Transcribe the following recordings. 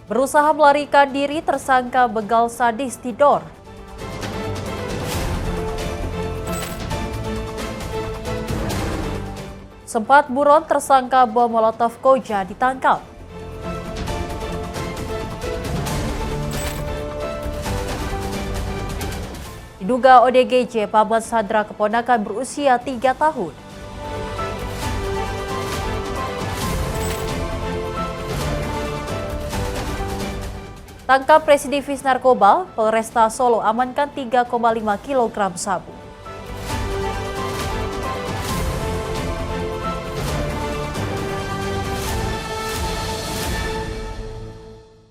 Berusaha melarikan diri, tersangka begal sadis tidur. Sempat buron, tersangka bom Molotov Koja ditangkap. Diduga ODGJ, Paman Sandra keponakan berusia 3 tahun. Tangkap residivis narkoba, Polresta Solo amankan 3,5 kg sabu.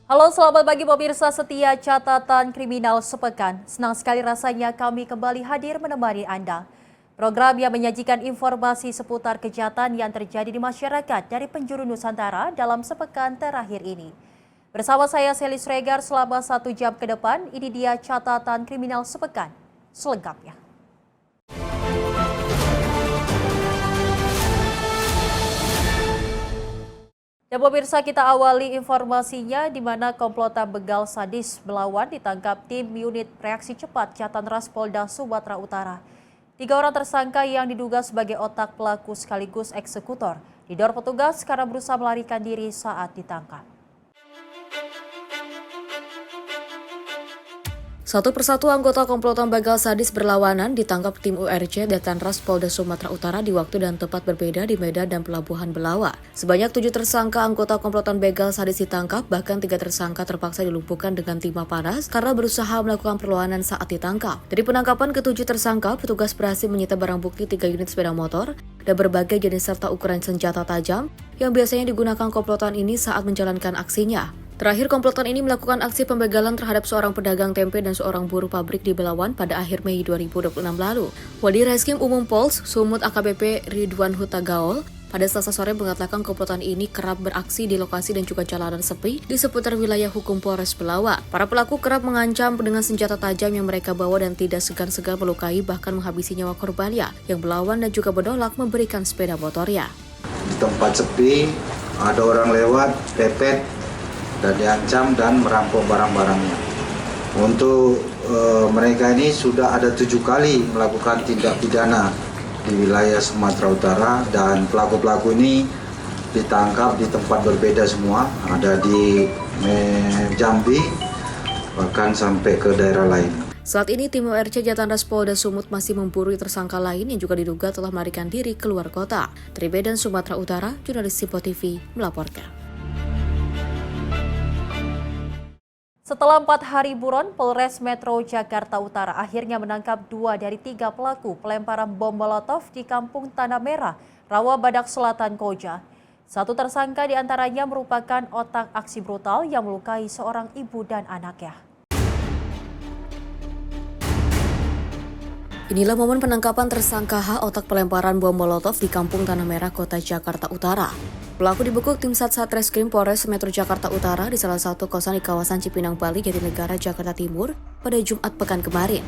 Halo, selamat pagi pemirsa setia catatan kriminal sepekan. Senang sekali rasanya kami kembali hadir menemani Anda. Program yang menyajikan informasi seputar kejahatan yang terjadi di masyarakat dari penjuru Nusantara dalam sepekan terakhir ini. Bersama saya Selis Regar selama 1 jam ke depan, ini dia catatan kriminal sepekan selengkapnya. Dan pemirsa, kita awali informasinya di mana komplotan begal sadis melawan ditangkap tim unit reaksi cepat Jatanras Polda Sumatera Utara. 3 orang tersangka yang diduga sebagai otak pelaku sekaligus eksekutor didorong petugas karena berusaha melarikan diri saat ditangkap. Satu persatu anggota komplotan begal sadis berlawanan ditangkap tim URC Jatanras Polda Sumatera Utara di waktu dan tempat berbeda di Medan dan Pelabuhan Belawa. Sebanyak 7 tersangka anggota komplotan begal sadis ditangkap, bahkan 3 tersangka terpaksa dilumpuhkan dengan timah panas karena berusaha melakukan perlawanan saat ditangkap. Dari penangkapan ke-7 tersangka, petugas berhasil menyita barang bukti 3 unit sepeda motor dan berbagai jenis serta ukuran senjata tajam yang biasanya digunakan komplotan ini saat menjalankan aksinya. Terakhir, komplotan ini melakukan aksi pembegalan terhadap seorang pedagang tempe dan seorang buruh pabrik di Belawan pada akhir Mei 2026 lalu. Wadi Reskrim Umum Pols, Sumut AKBP Ridwan Huta Gaol, pada Selasa sore mengatakan komplotan ini kerap beraksi di lokasi dan juga jalanan sepi di seputar wilayah hukum Polres Belawan. Para pelaku kerap mengancam dengan senjata tajam yang mereka bawa dan tidak segan-segan melukai bahkan menghabisi nyawa korbannya yang melawan dan juga menolak memberikan sepeda motornya. Di tempat sepi, ada orang lewat, pepet, dan diancam dan merampok barang-barangnya. Untuk mereka ini sudah ada 7 kali melakukan tindak pidana di wilayah Sumatera Utara dan pelaku-pelaku ini ditangkap di tempat berbeda semua, ada di Jambi bahkan sampai ke daerah lain. Saat ini tim URC Jatanras Polda Sumut masih memburu tersangka lain yang juga diduga telah melarikan diri keluar kota. Dari Medan, Sumatera Utara, jurnalis Sipo TV melaporkan. Setelah 4 hari buron, Polres Metro Jakarta Utara akhirnya menangkap 2 dari 3 pelaku pelemparan bom Molotov di Kampung Tanah Merah, Rawa Badak Selatan, Koja. 1 tersangka diantaranya merupakan otak aksi brutal yang melukai seorang ibu dan anaknya. Inilah momen penangkapan tersangka H, otak pelemparan bom Molotov di Kampung Tanah Merah, Kota Jakarta Utara. Pelaku dibekuk tim Satreskrim Polres Metro Jakarta Utara di salah satu kosan di kawasan Cipinang Bali, Jatinegara, Jakarta Timur pada Jumat pekan kemarin.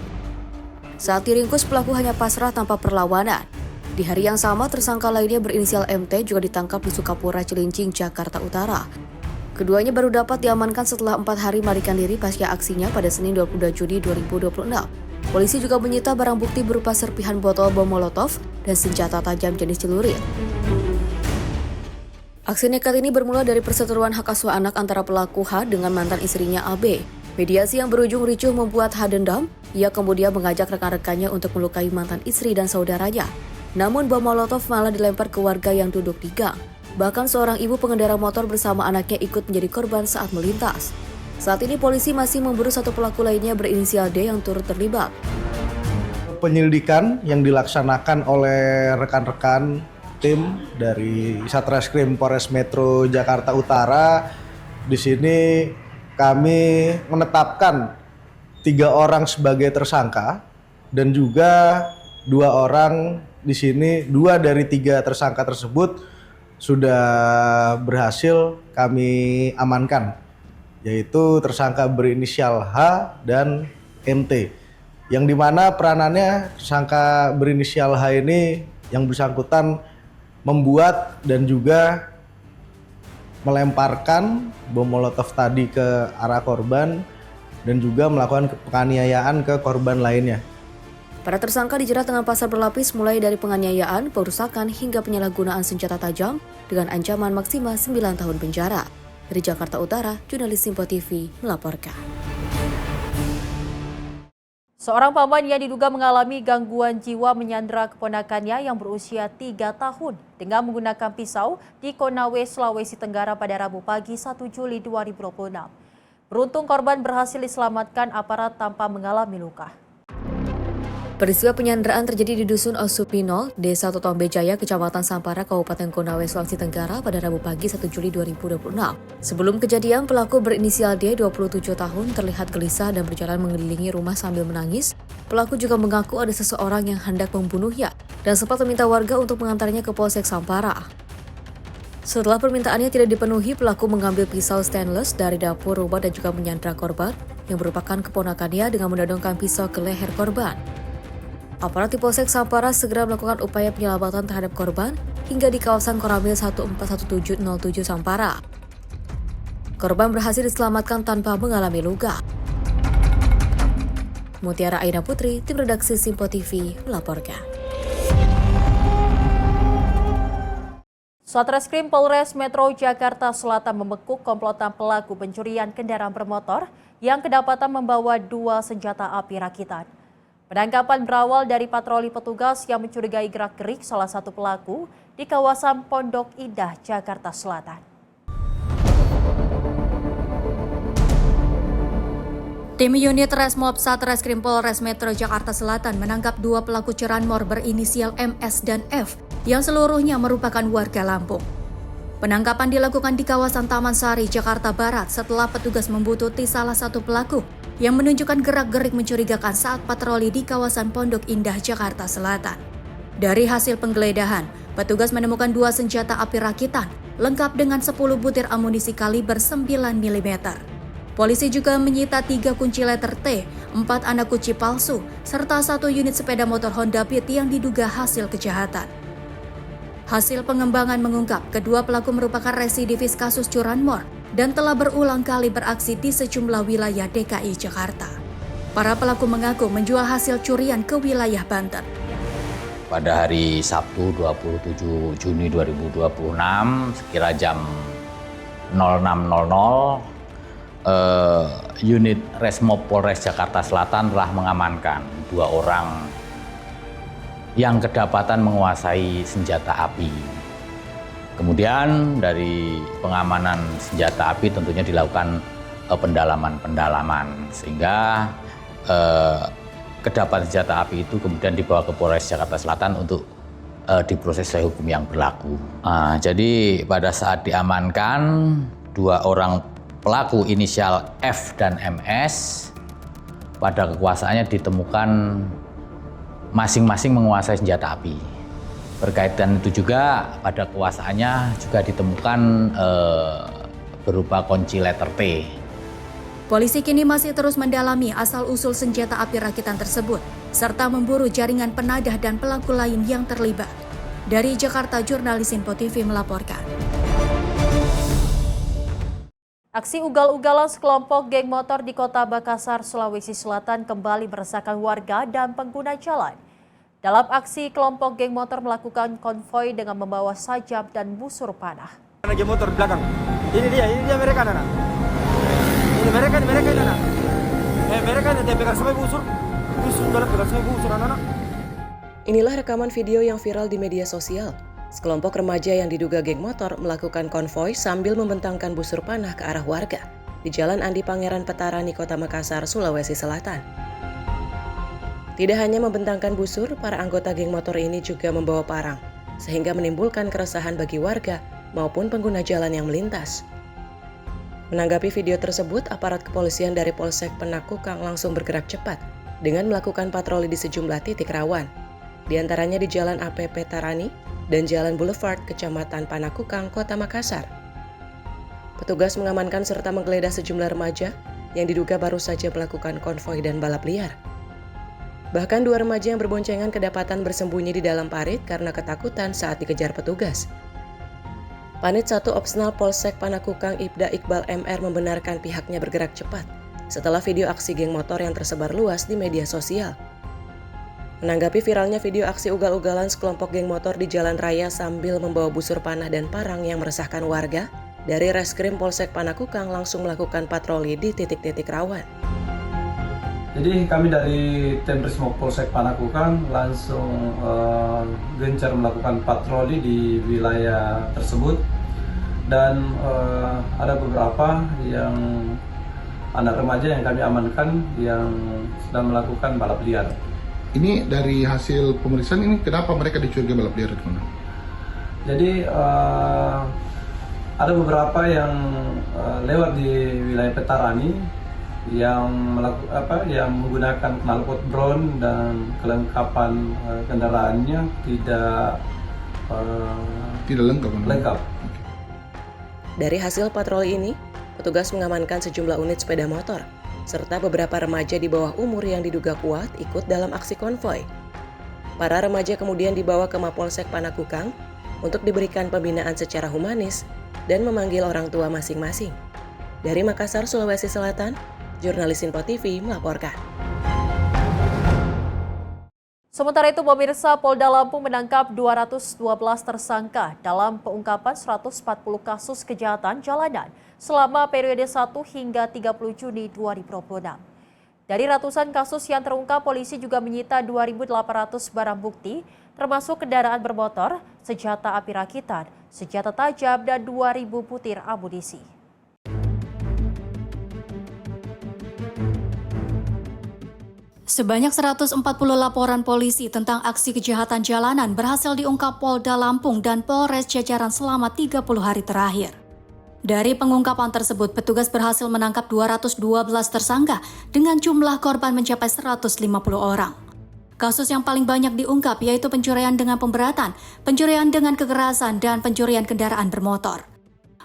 Saat diringkus, pelaku hanya pasrah tanpa perlawanan. Di hari yang sama, tersangka lainnya berinisial MT juga ditangkap di Sukapura, Cilincing, Jakarta Utara. Keduanya baru dapat diamankan setelah 4 hari melarikan diri pasca aksinya pada Senin 22 Juni 2026. Polisi juga menyita barang bukti berupa serpihan botol bom Molotov dan senjata tajam jenis celurit. Aksi nekat ini bermula dari perseteruan hak asuh anak antara pelaku H dengan mantan istrinya AB. Mediasi yang berujung ricuh membuat H dendam. Ia kemudian mengajak rekan-rekannya untuk melukai mantan istri dan saudaranya. Namun bom Molotov malah dilempar ke warga yang duduk di gang. Bahkan seorang ibu pengendara motor bersama anaknya ikut menjadi korban saat melintas. Saat ini polisi masih memburu 1 pelaku lainnya berinisial D yang turut terlibat. Penyelidikan yang dilaksanakan oleh rekan-rekan tim dari Satreskrim Polres Metro Jakarta Utara, di sini kami menetapkan 3 orang sebagai tersangka dan juga 2 orang di sini, 2 dari 3 tersangka tersebut sudah berhasil kami amankan, yaitu tersangka berinisial H dan MT, yang dimana peranannya tersangka berinisial H ini yang bersangkutan membuat dan juga melemparkan bom molotov tadi ke arah korban dan juga melakukan penganiayaan ke korban lainnya. Para tersangka dijerat dengan pasal berlapis mulai dari penganiayaan, perusakan hingga penyalahgunaan senjata tajam dengan ancaman maksimal 9 tahun penjara. Dari Jakarta Utara, jurnalis Simpo TV melaporkan. Seorang paman yang diduga mengalami gangguan jiwa menyandra keponakannya yang berusia 3 tahun dengan menggunakan pisau di Konawe, Sulawesi Tenggara pada Rabu pagi 1 Juli 2026. Beruntung korban berhasil diselamatkan aparat tanpa mengalami luka. Peristiwa penyanderaan terjadi di Dusun Osupinol, Desa Totombe Jaya, Kecamatan Sampara, Kabupaten Konawe, Sulawesi Tenggara pada Rabu pagi 1 Juli 2026. Sebelum kejadian, pelaku berinisial D, 27 tahun, terlihat gelisah dan berjalan mengelilingi rumah sambil menangis. Pelaku juga mengaku ada seseorang yang hendak membunuhnya dan sempat meminta warga untuk mengantarnya ke Polsek Sampara. Setelah permintaannya tidak dipenuhi, pelaku mengambil pisau stainless dari dapur rumah dan juga menyandra korban yang merupakan keponakannya dengan menodongkan pisau ke leher korban. Aparat di Polsek Sampara segera melakukan upaya penyelamatan terhadap korban hingga di kawasan Koramil 141707 Sampara. Korban berhasil diselamatkan tanpa mengalami luka. Mutiara Aina Putri, tim redaksi Simpo TV melaporkan. Satreskrim Polres Metro Jakarta Selatan membekuk komplotan pelaku pencurian kendaraan bermotor yang kedapatan membawa 2 senjata api rakitan. Penangkapan berawal dari patroli petugas yang mencurigai gerak-gerik salah satu pelaku di kawasan Pondok Indah, Jakarta Selatan. Tim unit Resmob Satreskrim Polres Metro Jakarta Selatan menangkap 2 pelaku curanmor berinisial MS dan F yang seluruhnya merupakan warga Lampung. Penangkapan dilakukan di kawasan Taman Sari, Jakarta Barat setelah petugas membuntuti salah satu pelaku yang menunjukkan gerak-gerik mencurigakan saat patroli di kawasan Pondok Indah, Jakarta Selatan. Dari hasil penggeledahan, petugas menemukan 2 senjata api rakitan lengkap dengan 10 butir amunisi kaliber 9 mm. Polisi juga menyita 3 kunci letter T, 4 anak kunci palsu, serta 1 unit sepeda motor Honda Beat yang diduga hasil kejahatan. Hasil pengembangan mengungkap kedua pelaku merupakan residivis kasus curanmor dan telah berulang kali beraksi di sejumlah wilayah DKI Jakarta. Para pelaku mengaku menjual hasil curian ke wilayah Banten. Pada hari Sabtu 27 Juni 2026 sekira jam 06.00 unit Resmob Polres Jakarta Selatan telah mengamankan 2 orang yang kedapatan menguasai senjata api. Kemudian dari pengamanan senjata api tentunya dilakukan pendalaman sehingga kedapatan senjata api itu kemudian dibawa ke Polres Jakarta Selatan untuk diproses sesuai hukum yang berlaku. Jadi pada saat diamankan 2 orang pelaku inisial F dan MS pada kekuasaannya ditemukan masing-masing menguasai senjata api. Berkaitan itu juga pada kekuasaannya juga ditemukan berupa kunci letter T. Polisi kini masih terus mendalami asal-usul senjata api rakitan tersebut, serta memburu jaringan penadah dan pelaku lain yang terlibat. Dari Jakarta, jurnalis Simpo TV melaporkan. Aksi ugal-ugalan sekelompok geng motor di Kota Makassar, Sulawesi Selatan kembali meresahkan warga dan pengguna jalan. Dalam aksi, kelompok geng motor melakukan konvoi dengan membawa sajam dan busur panah. Geng motor belakang. Ini dia mereka anak. Ini mereka anak. Mereka dia pegang sampai busur anak. Inilah rekaman video yang viral di media sosial. Sekelompok remaja yang diduga geng motor melakukan konvoi sambil membentangkan busur panah ke arah warga di Jalan Andi Pangeran Petarani, Kota Makassar, Sulawesi Selatan. Tidak hanya membentangkan busur, para anggota geng motor ini juga membawa parang, sehingga menimbulkan keresahan bagi warga maupun pengguna jalan yang melintas. Menanggapi video tersebut, aparat kepolisian dari Polsek Penakukang langsung bergerak cepat dengan melakukan patroli di sejumlah titik rawan, di antaranya di Jalan APP Tarani dan Jalan Boulevard Kecamatan Panakukang, Kota Makassar. Petugas mengamankan serta menggeledah sejumlah remaja yang diduga baru saja melakukan konvoi dan balap liar. Bahkan 2 remaja yang berboncengan kedapatan bersembunyi di dalam parit karena ketakutan saat dikejar petugas. Panit 1 Opsnal Polsek Panakukang Ibda Iqbal MR membenarkan pihaknya bergerak cepat setelah video aksi geng motor yang tersebar luas di media sosial. Menanggapi viralnya video aksi ugal-ugalan sekelompok geng motor di jalan raya sambil membawa busur panah dan parang yang meresahkan warga, dari Reskrim Polsek Panakukang langsung melakukan patroli di titik-titik rawan. Jadi kami dari tim Resmob Polsek Panakukang langsung gencar melakukan patroli di wilayah tersebut dan ada beberapa yang anak remaja yang kami amankan yang sedang melakukan balap liar. Ini dari hasil pemeriksaan ini kenapa mereka dicurigai balap liar? Jadi ada beberapa yang lewat di wilayah Petarani yang menggunakan knalpot drone dan kelengkapan kendaraannya tidak lengkap. Dari hasil patroli ini, petugas mengamankan sejumlah unit sepeda motor serta beberapa remaja di bawah umur yang diduga kuat ikut dalam aksi konvoi. Para remaja kemudian dibawa ke Mapolsek Panakukang untuk diberikan pembinaan secara humanis dan memanggil orang tua masing-masing. Dari Makassar, Sulawesi Selatan, jurnalis Info TV melaporkan. Sementara itu, pemirsa, Polda Lampung menangkap 212 tersangka dalam pengungkapan 140 kasus kejahatan jalanan selama periode 1 hingga 30 Juni 2026. Dari ratusan kasus yang terungkap, polisi juga menyita 2.800 barang bukti, termasuk kendaraan bermotor, senjata api rakitan, senjata tajam, dan 2.000 butir amunisi. Sebanyak 140 laporan polisi tentang aksi kejahatan jalanan berhasil diungkap Polda Lampung dan Polres jajaran selama 30 hari terakhir. Dari pengungkapan tersebut, petugas berhasil menangkap 212 tersangka dengan jumlah korban mencapai 150 orang. Kasus yang paling banyak diungkap yaitu pencurian dengan pemberatan, pencurian dengan kekerasan, dan pencurian kendaraan bermotor.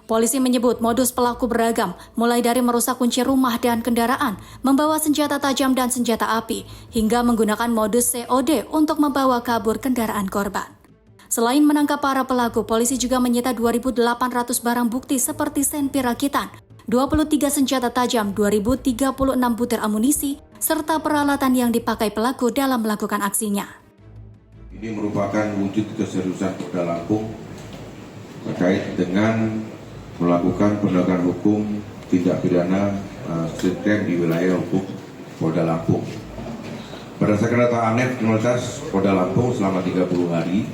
Polisi menyebut modus pelaku beragam, mulai dari merusak kunci rumah dan kendaraan, membawa senjata tajam dan senjata api, hingga menggunakan modus COD untuk membawa kabur kendaraan korban. Selain menangkap para pelaku, polisi juga menyita 2.800 barang bukti seperti senpi rakitan, 23 senjata tajam, 2.036 butir amunisi, serta peralatan yang dipakai pelaku dalam melakukan aksinya. Ini merupakan wujud keseriusan Polda Lampung terkait dengan melakukan penegakan hukum tindak pidana street crime di wilayah hukum Polda Lampung. Berdasarkan data ANEF kriminalitas Polda Lampung selama 30 hari,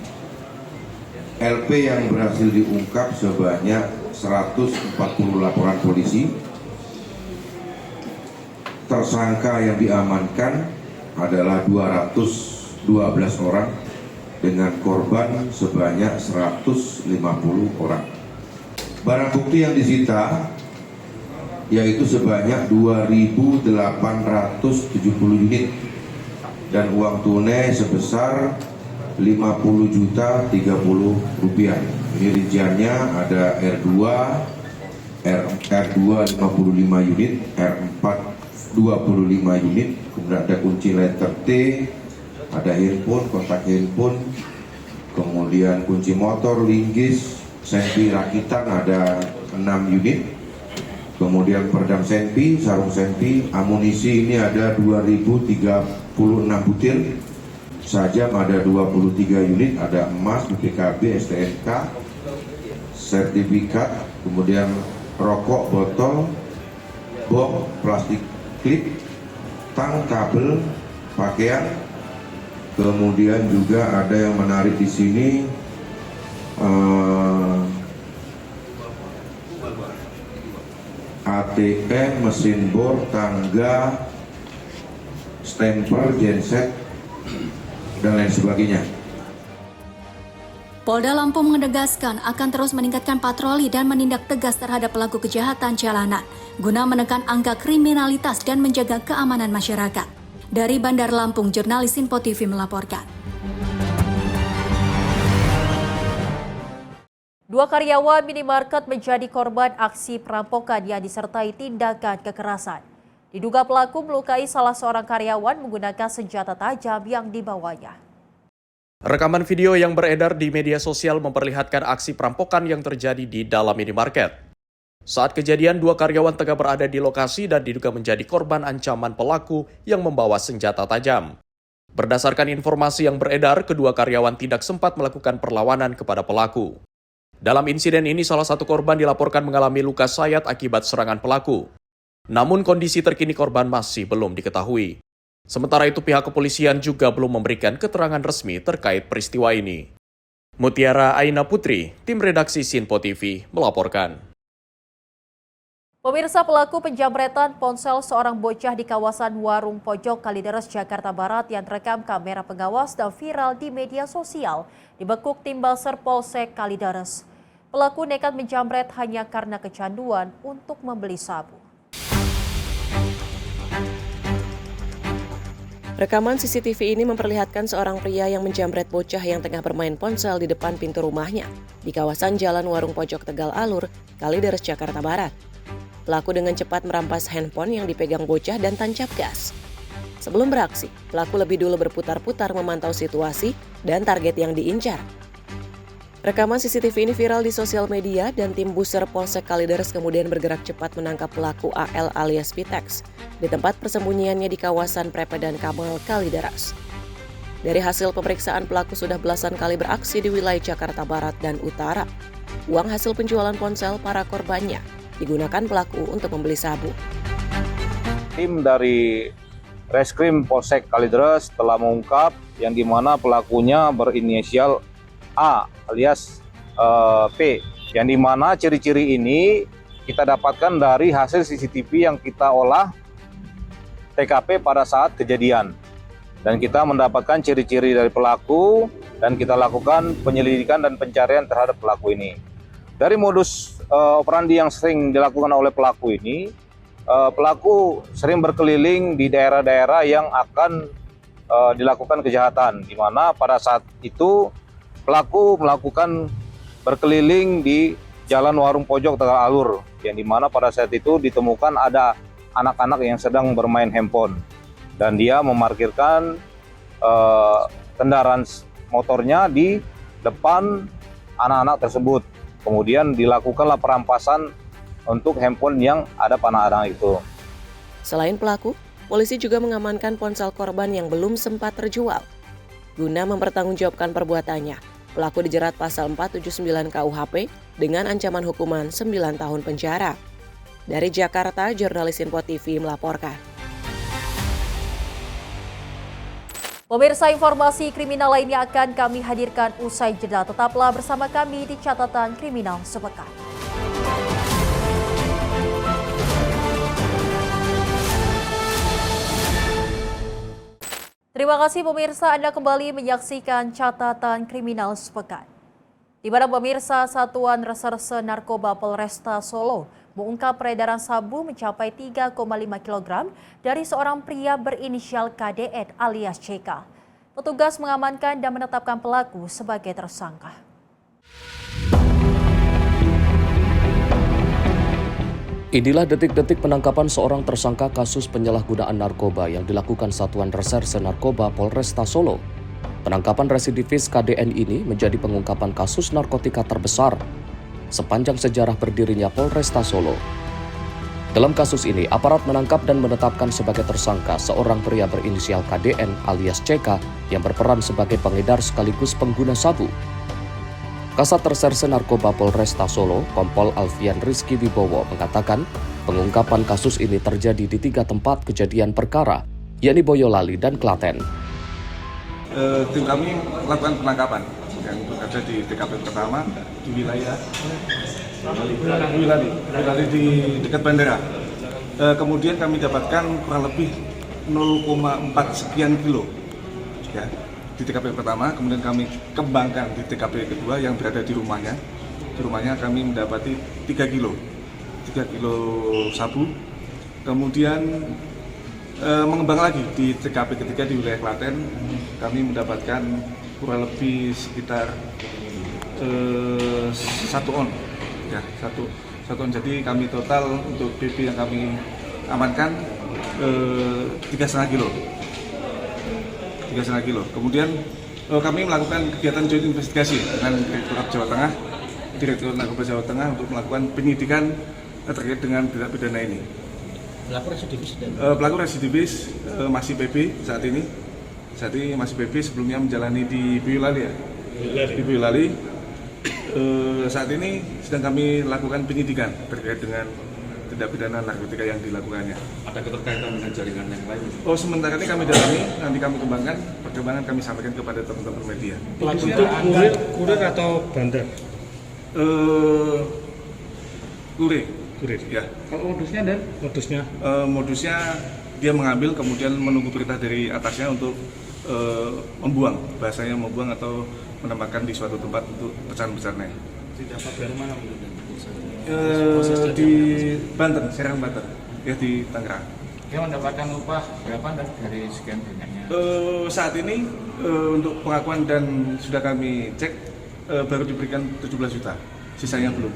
LP yang berhasil diungkap sebanyak 140 laporan polisi. Tersangka yang diamankan adalah 212 orang dengan korban sebanyak 150 orang. Barang bukti yang disita yaitu sebanyak 2.870 unit dan uang tunai sebesar 50.030 rupiah. Ini rinciannya ada R2 55 unit, R4 25 unit, kemudian ada kunci letter T, ada handphone, kontak handphone, kemudian kunci motor, linggis, senpi rakitan ada 6 unit, kemudian peredam senpi, sarung senpi, amunisi ini ada 2.036 butir, sajam ada 23 unit, ada emas, BPKB, STNK, sertifikat, kemudian rokok, botol, bom, plastik klip, tang, kabel, pakaian, kemudian juga ada yang menarik di sini ATM, mesin bor, tangga, stempel, genset, dan lain sebagainya. Polda Lampung menegaskan akan terus meningkatkan patroli dan menindak tegas terhadap pelaku kejahatan jalanan guna menekan angka kriminalitas dan menjaga keamanan masyarakat. Dari Bandar Lampung, jurnalis Info TV melaporkan. 2 karyawan minimarket menjadi korban aksi perampokan yang disertai tindakan kekerasan. Diduga pelaku melukai salah seorang karyawan menggunakan senjata tajam yang dibawanya. Rekaman video yang beredar di media sosial memperlihatkan aksi perampokan yang terjadi di dalam minimarket. Saat kejadian, 2 karyawan tengah berada di lokasi dan diduga menjadi korban ancaman pelaku yang membawa senjata tajam. Berdasarkan informasi yang beredar, kedua karyawan tidak sempat melakukan perlawanan kepada pelaku. Dalam insiden ini, salah satu korban dilaporkan mengalami luka sayat akibat serangan pelaku. Namun kondisi terkini korban masih belum diketahui. Sementara itu, pihak kepolisian juga belum memberikan keterangan resmi terkait peristiwa ini. Mutiara Aina Putri, tim redaksi Sinpo TV, melaporkan. Pemirsa, pelaku penjamretan ponsel seorang bocah di kawasan Warung Pojok Kalideres, Jakarta Barat yang terekam kamera pengawas dan viral di media sosial dibekuk tim Balser Polsek Kalideres. Pelaku nekat menjamret hanya karena kecanduan untuk membeli sabu. Rekaman CCTV ini memperlihatkan seorang pria yang menjamret bocah yang tengah bermain ponsel di depan pintu rumahnya di kawasan Jalan Warung Pojok Tegal Alur, Kalideres, Jakarta Barat. Pelaku dengan cepat merampas handphone yang dipegang bocah dan tancap gas. Sebelum beraksi, pelaku lebih dulu berputar-putar memantau situasi dan target yang diincar. Rekaman CCTV ini viral di sosial media dan tim Buser Polsek Kalideres kemudian bergerak cepat menangkap pelaku AL alias Pitex di tempat persembunyiannya di kawasan Prepedan Kamal, Kalideres. Dari hasil pemeriksaan, pelaku sudah belasan kali beraksi di wilayah Jakarta Barat dan Utara. Uang hasil penjualan ponsel para korbannya digunakan pelaku untuk membeli sabu. Tim dari Reskrim Polsek Kalideres telah mengungkap yang dimana pelakunya berinisial A alias P, yang dimana ciri-ciri ini kita dapatkan dari hasil CCTV yang kita olah TKP pada saat kejadian, dan kita mendapatkan ciri-ciri dari pelaku dan kita lakukan penyelidikan dan pencarian terhadap pelaku ini. Dari modus operandi yang sering dilakukan oleh pelaku ini, pelaku sering berkeliling di daerah-daerah yang akan dilakukan kejahatan, di mana pada saat itu pelaku melakukan berkeliling di Jalan Warung Pojok Tegal Alur, yang dimana pada saat itu ditemukan ada anak-anak yang sedang bermain handphone, dan dia memarkirkan kendaraan motornya di depan anak-anak tersebut. Kemudian dilakukanlah perampasan untuk handphone yang ada pada anak itu. Selain pelaku, polisi juga mengamankan ponsel korban yang belum sempat terjual. Guna mempertanggungjawabkan perbuatannya, pelaku dijerat pasal 479 KUHP dengan ancaman hukuman 9 tahun penjara. Dari Jakarta, jurnalis Sinpo TV melaporkan. Pemirsa, informasi kriminal lainnya akan kami hadirkan usai jeda. Tetaplah bersama kami di Catatan Kriminal Sepekan. Terima kasih pemirsa, Anda kembali menyaksikan Catatan Kriminal Sepekan. Di mana pemirsa, Satuan Reserse Narkoba Polresta Solo mengungkap peredaran sabu mencapai 3,5 kg dari seorang pria berinisial KDN alias CK. Petugas mengamankan dan menetapkan pelaku sebagai tersangka. Inilah detik-detik penangkapan seorang tersangka kasus penyalahgunaan narkoba yang dilakukan Satuan Reserse Narkoba Polresta Solo. Penangkapan residivis KDN ini menjadi pengungkapan kasus narkotika terbesar sepanjang sejarah berdirinya Polresta Solo. Dalam kasus ini, aparat menangkap dan menetapkan sebagai tersangka seorang pria berinisial KDN alias CK yang berperan sebagai pengedar sekaligus pengguna sabu. Kasat Reserse Narkoba Polresta Solo, Kompol Alfian Rizky Wibowo mengatakan pengungkapan kasus ini terjadi di 3 tempat kejadian perkara, yakni Boyolali dan Klaten. Tim kami melakukan penangkapan yang ada di TKP pertama di wilayah Boyolali di dekat bandara. Kemudian kami dapatkan kurang lebih 0,4 sekian kilo ya, di TKP pertama. Kemudian kami kembangkan di TKP kedua yang berada di rumahnya. Di rumahnya kami mendapati 3 kilo sabu. Kemudian mengembang lagi di TKP ketiga di wilayah Klaten, kami mendapatkan kurang lebih sekitar 1 on ya, 1 on. Jadi kami total untuk BB yang kami amankan 3,5 kilo. Kemudian kami melakukan kegiatan joint investigasi dengan Direktorat Jawa Tengah, Direktorat Narkoba Jawa Tengah untuk melakukan penyidikan terkait dengan tindak pidana ini. Pelaku residivis masih PB saat ini. Saat ini masih PB, sebelumnya menjalani di Boyolali ya. Di Boyolali. Saat ini sedang kami lakukan penyidikan terkait dengan tindak pidana narkotika yang dilakukannya. Ada keterkaitan dengan jaringan yang lain? Sementara ini kami dalami, nanti kami kembangkan, perkembangan kami sampaikan kepada teman-teman media. Pelaku itu kurir atau bandar? Kurir. Ya. Kalau modusnya dan? Modusnya dia mengambil kemudian menunggu perintah dari atasnya untuk membuang, bahasanya membuang atau menempatkan di suatu tempat untuk pecahan-pecahannya. Didapat dari mana? Di Banten, Serang Banten, ya di Tangerang. Dia mendapatkan upah berapa dari sekian banyaknya? Saat ini untuk pengakuan dan sudah kami cek baru diberikan 17 juta, sisanya belum.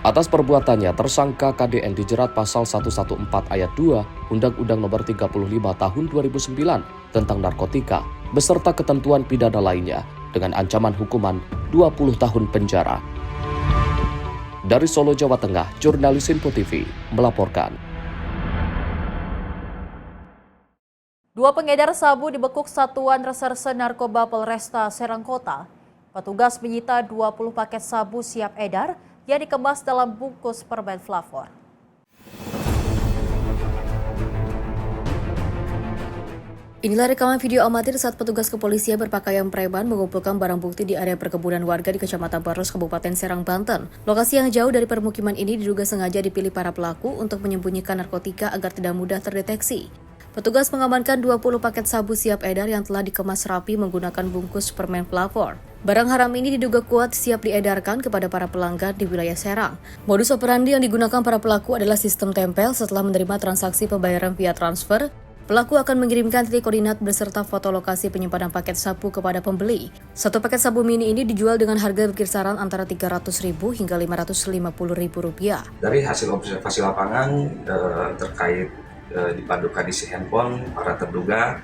Atas perbuatannya, tersangka KDN dijerat pasal 114 ayat 2 Undang-Undang Nomor 35 Tahun 2009 tentang narkotika beserta ketentuan pidana lainnya dengan ancaman hukuman 20 tahun penjara. Dari Solo, Jawa Tengah, jurnalis Info TV melaporkan. Dua pengedar sabu dibekuk Satuan Reserse Narkoba Polresta Serang Kota. Petugas menyita 20 paket sabu siap edar yang dikemas dalam bungkus permen flavor. Inilah rekaman video amatir saat petugas kepolisian berpakaian preman mengumpulkan barang bukti di area perkebunan warga di Kecamatan Baros, Kabupaten Serang, Banten. Lokasi yang jauh dari permukiman ini diduga sengaja dipilih para pelaku untuk menyembunyikan narkotika agar tidak mudah terdeteksi. Petugas mengamankan 20 paket sabu siap edar yang telah dikemas rapi menggunakan bungkus permen flavor. Barang haram ini diduga kuat siap diedarkan kepada para pelanggan di wilayah Serang. Modus operandi yang digunakan para pelaku adalah sistem tempel. Setelah menerima transaksi pembayaran via transfer, pelaku akan mengirimkan titik koordinat beserta foto lokasi penyimpanan paket sabu kepada pembeli. Satu paket sabu mini ini dijual dengan harga berkisaran antara Rp300.000 hingga Rp550.000. Dari hasil observasi lapangan terkait dipadukan isi handphone para terduga,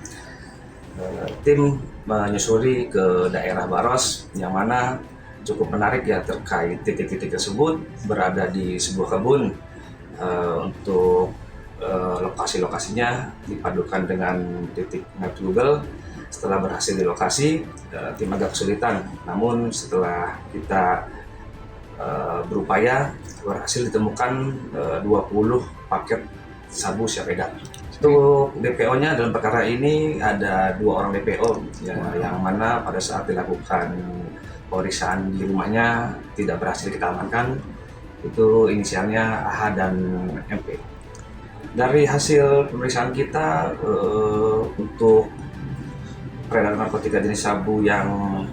tim menyusuri ke daerah Baros yang mana cukup menarik ya terkait titik-titik tersebut berada di sebuah kebun. Untuk lokasi-lokasinya dipadukan dengan titik map Google. Setelah berhasil di lokasi, tim agak kesulitan. Namun setelah kita berupaya, berhasil ditemukan 20 paket sabu siap edar. Untuk DPO-nya dalam perkara ini ada 2 orang DPO yang mana pada saat dilakukan pemeriksaan di rumahnya tidak berhasil kita amankan. Itu inisialnya AH dan MP. Dari hasil pemeriksaan kita untuk peredaran narkotika jenis sabu yang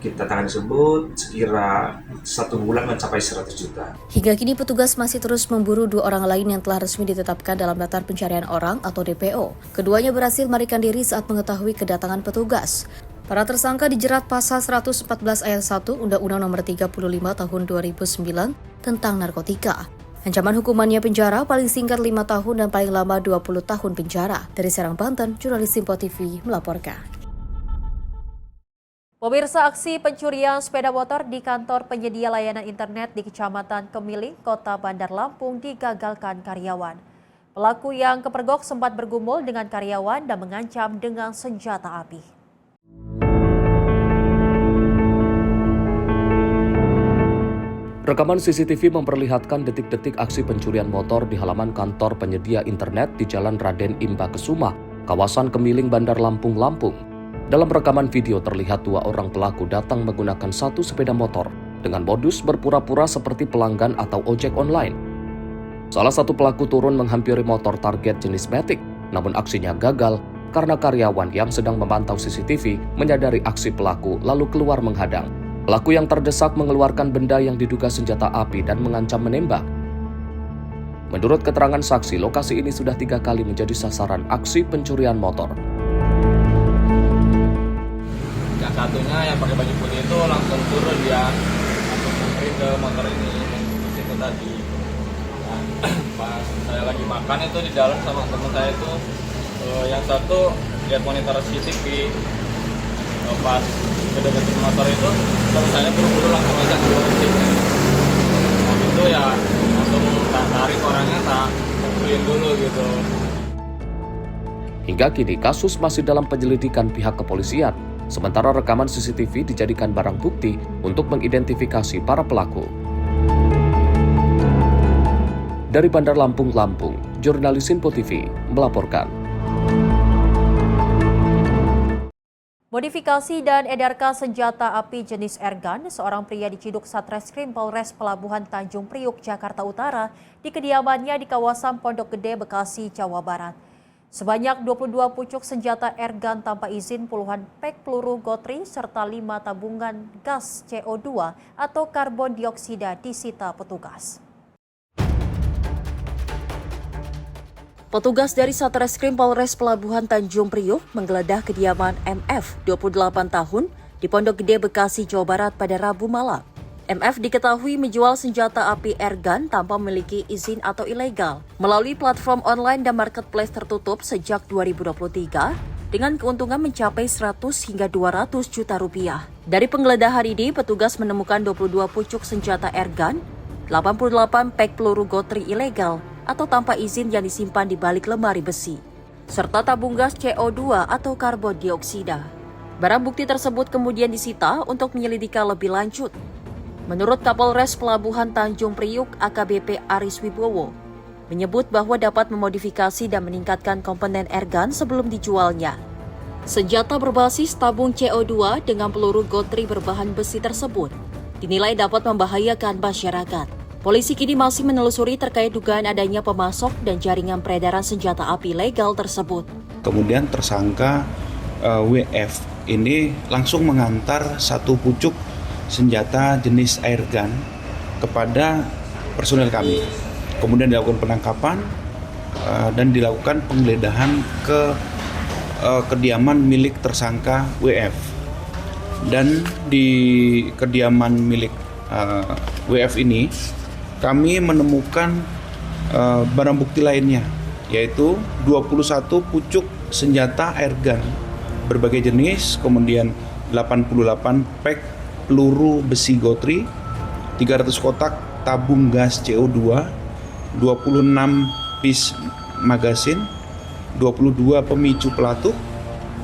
kita tangani tersebut sekira 1 bulan mencapai 100 juta. Hingga kini petugas masih terus memburu 2 orang lain yang telah resmi ditetapkan dalam daftar pencarian orang atau DPO. Keduanya berhasil melarikan diri saat mengetahui kedatangan petugas. Para tersangka dijerat pasal 114 ayat 1 Undang-Undang Nomor 35 Tahun 2009 tentang narkotika. Ancaman hukumannya penjara paling singkat 5 tahun dan paling lama 20 tahun penjara. Dari Serang, Banten, jurnalis Info TV melaporkan. Pemirsa, aksi pencurian sepeda motor di kantor penyedia layanan internet di Kecamatan Kemiling, Kota Bandar Lampung digagalkan karyawan. Pelaku yang kepergok sempat bergumul dengan karyawan dan mengancam dengan senjata api. Rekaman CCTV memperlihatkan detik-detik aksi pencurian motor di halaman kantor penyedia internet di Jalan Raden Imba Kesuma, kawasan Kemiling, Bandar Lampung, Lampung. Dalam rekaman video terlihat 2 orang pelaku datang menggunakan 1 sepeda motor dengan modus berpura-pura seperti pelanggan atau ojek online. Salah satu pelaku turun menghampiri motor target jenis Matic, namun aksinya gagal karena karyawan yang sedang memantau CCTV menyadari aksi pelaku lalu keluar menghadang. Pelaku yang terdesak mengeluarkan benda yang diduga senjata api dan mengancam menembak. Menurut keterangan saksi, lokasi ini sudah 3 kali menjadi sasaran aksi pencurian motor. Yang satunya yang pakai baju putih itu langsung turun, dia langsung nyamperin ke motor ini di situ tadi. Nah, pas saya lagi makan itu di dalam sama teman saya itu, yang satu lihat monitor CCTV Pas kedeketin motor itu, terus saya buru-buru langsung aja keluarin. Habis itu ya langsung tak tarik orangnya, tak kumpulin dulu gitu. Hingga kini kasus masih dalam penyelidikan pihak kepolisian. Sementara rekaman CCTV dijadikan barang bukti untuk mengidentifikasi para pelaku. Dari Bandar Lampung, jurnalis Info TV melaporkan. Modifikasi dan edarkan senjata api jenis airgun, seorang pria diciduk Satreskrim Polres Pelabuhan Tanjung Priuk, Jakarta Utara di kediamannya di kawasan Pondok Gede, Bekasi, Jawa Barat. Sebanyak 22 pucuk senjata airgun tanpa izin, puluhan pek peluru gotri, serta 5 tabungan gas CO2 atau karbon dioksida disita petugas. Petugas dari Satreskrim Polres Pelabuhan Tanjung Priuk menggeledah kediaman MF, 28 tahun, di Pondok Gede, Bekasi, Jawa Barat pada Rabu malam. MF diketahui menjual senjata api airgun tanpa memiliki izin atau ilegal melalui platform online dan marketplace tertutup sejak 2023 dengan keuntungan mencapai 100 hingga 200 juta rupiah. Dari penggeledahan ini, petugas menemukan 22 pucuk senjata airgun, 88 pek peluru gotri ilegal atau tanpa izin yang disimpan di balik lemari besi, serta tabung gas CO2 atau karbon dioksida. Barang bukti tersebut kemudian disita untuk menyelidiki lebih lanjut. Menurut Kapolres Pelabuhan Tanjung Priuk AKBP Aris Wibowo, menyebut bahwa dapat memodifikasi dan meningkatkan komponen airgun sebelum dijualnya. Senjata berbasis tabung CO2 dengan peluru gotri berbahan besi tersebut dinilai dapat membahayakan masyarakat. Polisi kini masih menelusuri terkait dugaan adanya pemasok dan jaringan peredaran senjata api legal tersebut. Kemudian tersangka WF ini langsung mengantar satu pucuk senjata jenis airgun kepada personel kami. Kemudian dilakukan penangkapan dan dilakukan penggeledahan ke kediaman milik tersangka WF. Dan di kediaman milik WF ini kami menemukan barang bukti lainnya, yaitu 21 pucuk senjata airgun berbagai jenis, kemudian 88 pek peluru besi gotri, 300 kotak tabung gas CO2, 26 piece magasin, 22 pemicu pelatuk,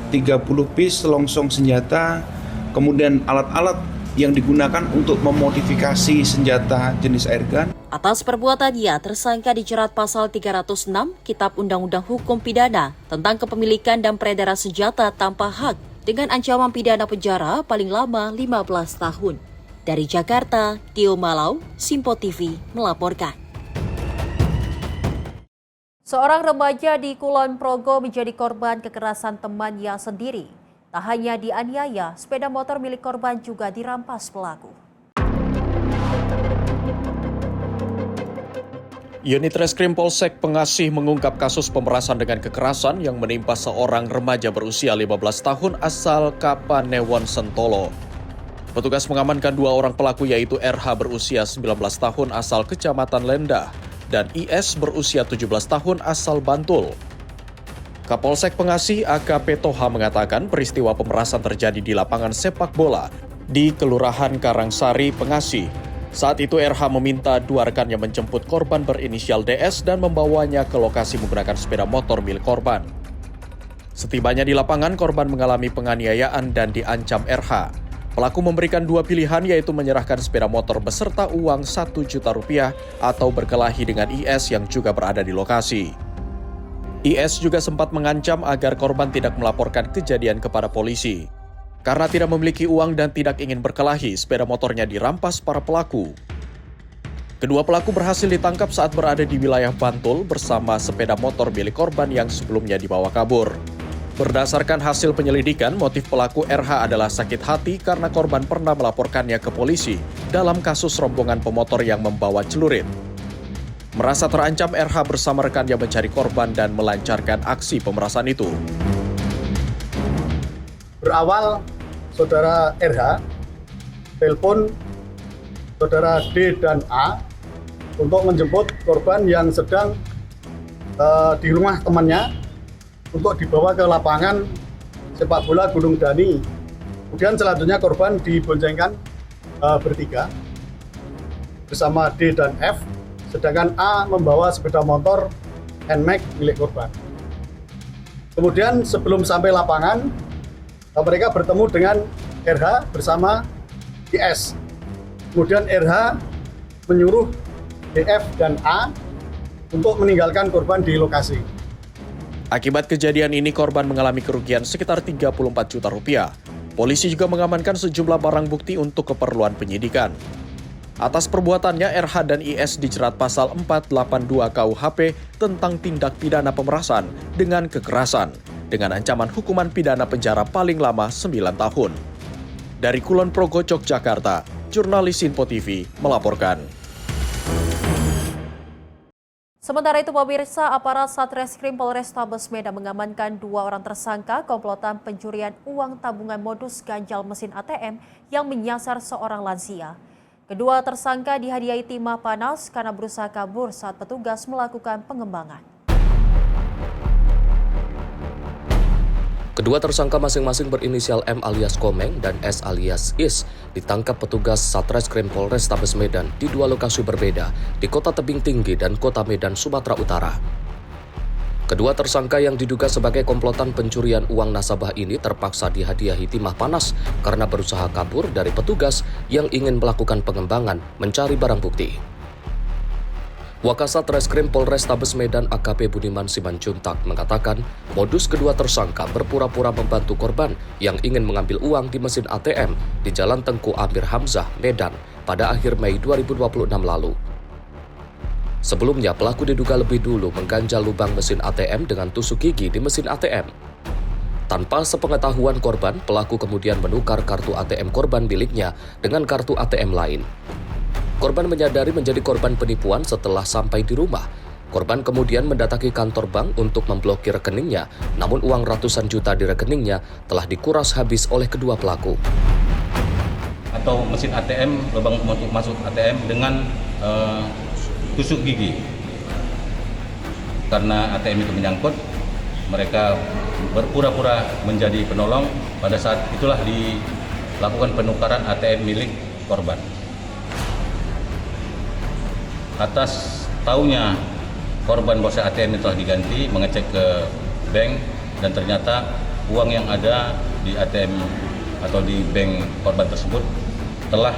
30 piece selongsong senjata, kemudian alat-alat yang digunakan untuk memodifikasi senjata jenis airgun. Atas perbuatannya, tersangka dijerat pasal 306 Kitab Undang-Undang Hukum Pidana tentang kepemilikan dan peredaran senjata tanpa hak dengan ancaman pidana penjara paling lama 15 tahun. Dari Jakarta, Tio Malau, Simpo TV melaporkan. Seorang remaja di Kulon Progo menjadi korban kekerasan temannya sendiri. Tak hanya dianiaya, sepeda motor milik korban juga dirampas pelaku. Unit Reskrim Polsek Pengasih mengungkap kasus pemerasan dengan kekerasan yang menimpa seorang remaja berusia 15 tahun asal Kapanewon, Sentolo. Petugas mengamankan 2 orang pelaku yaitu RH berusia 19 tahun asal Kecamatan Lendah dan IS berusia 17 tahun asal Bantul. Kapolsek Pengasih AKP Toha mengatakan peristiwa pemerasan terjadi di lapangan sepak bola di Kelurahan Karangsari, Pengasih. Saat itu RH meminta 2 rekannya menjemput korban berinisial DS dan membawanya ke lokasi menggunakan sepeda motor milik korban. Setibanya di lapangan, korban mengalami penganiayaan dan diancam RH. Pelaku memberikan 2 pilihan, yaitu menyerahkan sepeda motor beserta uang 1 juta rupiah atau berkelahi dengan IS yang juga berada di lokasi. IS juga sempat mengancam agar korban tidak melaporkan kejadian kepada polisi. Karena tidak memiliki uang dan tidak ingin berkelahi, sepeda motornya dirampas para pelaku. Kedua pelaku berhasil ditangkap saat berada di wilayah Bantul bersama sepeda motor milik korban yang sebelumnya dibawa kabur. Berdasarkan hasil penyelidikan, motif pelaku RH adalah sakit hati karena korban pernah melaporkannya ke polisi dalam kasus rombongan pemotor yang membawa celurit. Merasa terancam, RH bersama rekannya mencari korban dan melancarkan aksi pemerasan itu. Berawal, saudara RH telepon saudara D dan A untuk menjemput korban yang sedang di rumah temannya untuk dibawa ke lapangan sepak bola Gunung Dani Kemudian selanjutnya korban diboncengkan bertiga bersama D dan F, sedangkan A membawa sepeda motor NMAX milik korban. Kemudian sebelum sampai lapangan, mereka bertemu dengan RH bersama IS. Kemudian RH menyuruh DF dan A untuk meninggalkan korban di lokasi. Akibat kejadian ini, korban mengalami kerugian sekitar 34 juta rupiah. Polisi juga mengamankan sejumlah barang bukti untuk keperluan penyidikan. Atas perbuatannya, RH dan IS dijerat pasal 482 KUHP tentang tindak pidana pemerasan dengan kekerasan, dengan ancaman hukuman pidana penjara paling lama 9 tahun. Dari Kulon Progo, Yogyakarta, jurnalis Info TV melaporkan. Sementara itu, pemirsa, aparat Satreskrim Polrestabes Medan mengamankan 2 orang tersangka komplotan pencurian uang tabungan modus ganjal mesin ATM yang menyasar seorang lansia. Kedua tersangka dihadiahi timah panas karena berusaha kabur saat petugas melakukan pengembangan. Kedua tersangka masing-masing berinisial M alias Komeng dan S alias Is ditangkap petugas Satreskrim Polrestabes Medan di 2 lokasi berbeda di Kota Tebing Tinggi dan Kota Medan, Sumatera Utara. Kedua tersangka yang diduga sebagai komplotan pencurian uang nasabah ini terpaksa dihadiahi timah panas karena berusaha kabur dari petugas yang ingin melakukan pengembangan mencari barang bukti. Wakasat Reskrim Polrestabes Medan AKP Budiman Simanjuntak mengatakan modus kedua tersangka berpura-pura membantu korban yang ingin mengambil uang di mesin ATM di Jalan Tengku Amir Hamzah, Medan pada akhir Mei 2026 lalu. Sebelumnya, pelaku diduga lebih dulu mengganjal lubang mesin ATM dengan tusuk gigi di mesin ATM. Tanpa sepengetahuan korban, pelaku kemudian menukar kartu ATM korban miliknya dengan kartu ATM lain. Korban menyadari menjadi korban penipuan setelah sampai di rumah. Korban kemudian mendatangi kantor bank untuk memblokir rekeningnya, namun uang ratusan juta di rekeningnya telah dikuras habis oleh kedua pelaku. Atau mesin ATM, lubang untuk masuk ATM dengan tusuk gigi. Karena ATM itu menyangkut, mereka berpura-pura menjadi penolong. Pada saat itulah dilakukan penukaran ATM milik korban. Atas taunya korban bahwa ATM itu telah diganti, mengecek ke bank dan ternyata uang yang ada di ATM atau di bank korban tersebut telah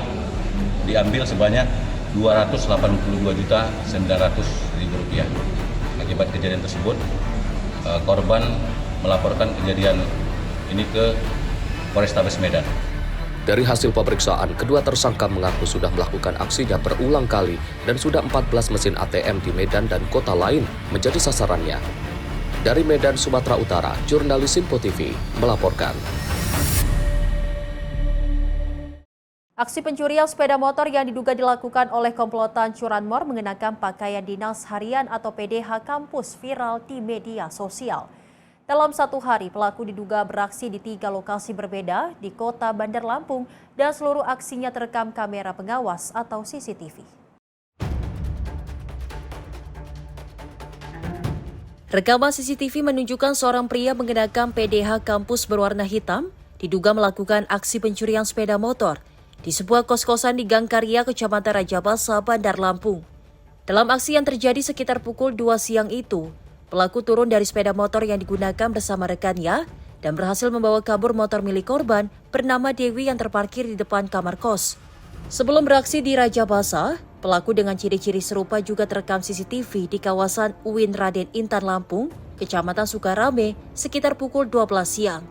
diambil sebanyak Rp282.900.000. Akibat kejadian tersebut, korban melaporkan kejadian ini ke Polrestabes Medan. Dari hasil pemeriksaan, kedua tersangka mengaku sudah melakukan aksinya berulang kali dan sudah 14 mesin ATM di Medan dan kota lain menjadi sasarannya. Dari Medan, Sumatera Utara, jurnalis Info TV melaporkan. Aksi pencurian sepeda motor yang diduga dilakukan oleh komplotan curanmor mengenakan pakaian dinas harian atau PDH kampus viral di media sosial. Dalam 1 hari, pelaku diduga beraksi di 3 lokasi berbeda di kota Bandar Lampung dan seluruh aksinya terekam kamera pengawas atau CCTV. Rekaman CCTV menunjukkan seorang pria mengenakan PDH kampus berwarna hitam diduga melakukan aksi pencurian sepeda motor di sebuah kos-kosan di Gang Karya, Kecamatan Rajabasa, Bandar Lampung. Dalam aksi yang terjadi sekitar pukul 2 siang itu, pelaku turun dari sepeda motor yang digunakan bersama rekannya dan berhasil membawa kabur motor milik korban bernama Dewi yang terparkir di depan kamar kos. Sebelum beraksi di Rajabasa, pelaku dengan ciri-ciri serupa juga terekam CCTV di kawasan UIN Raden Intan Lampung, Kecamatan Sukarame, sekitar pukul 12 siang.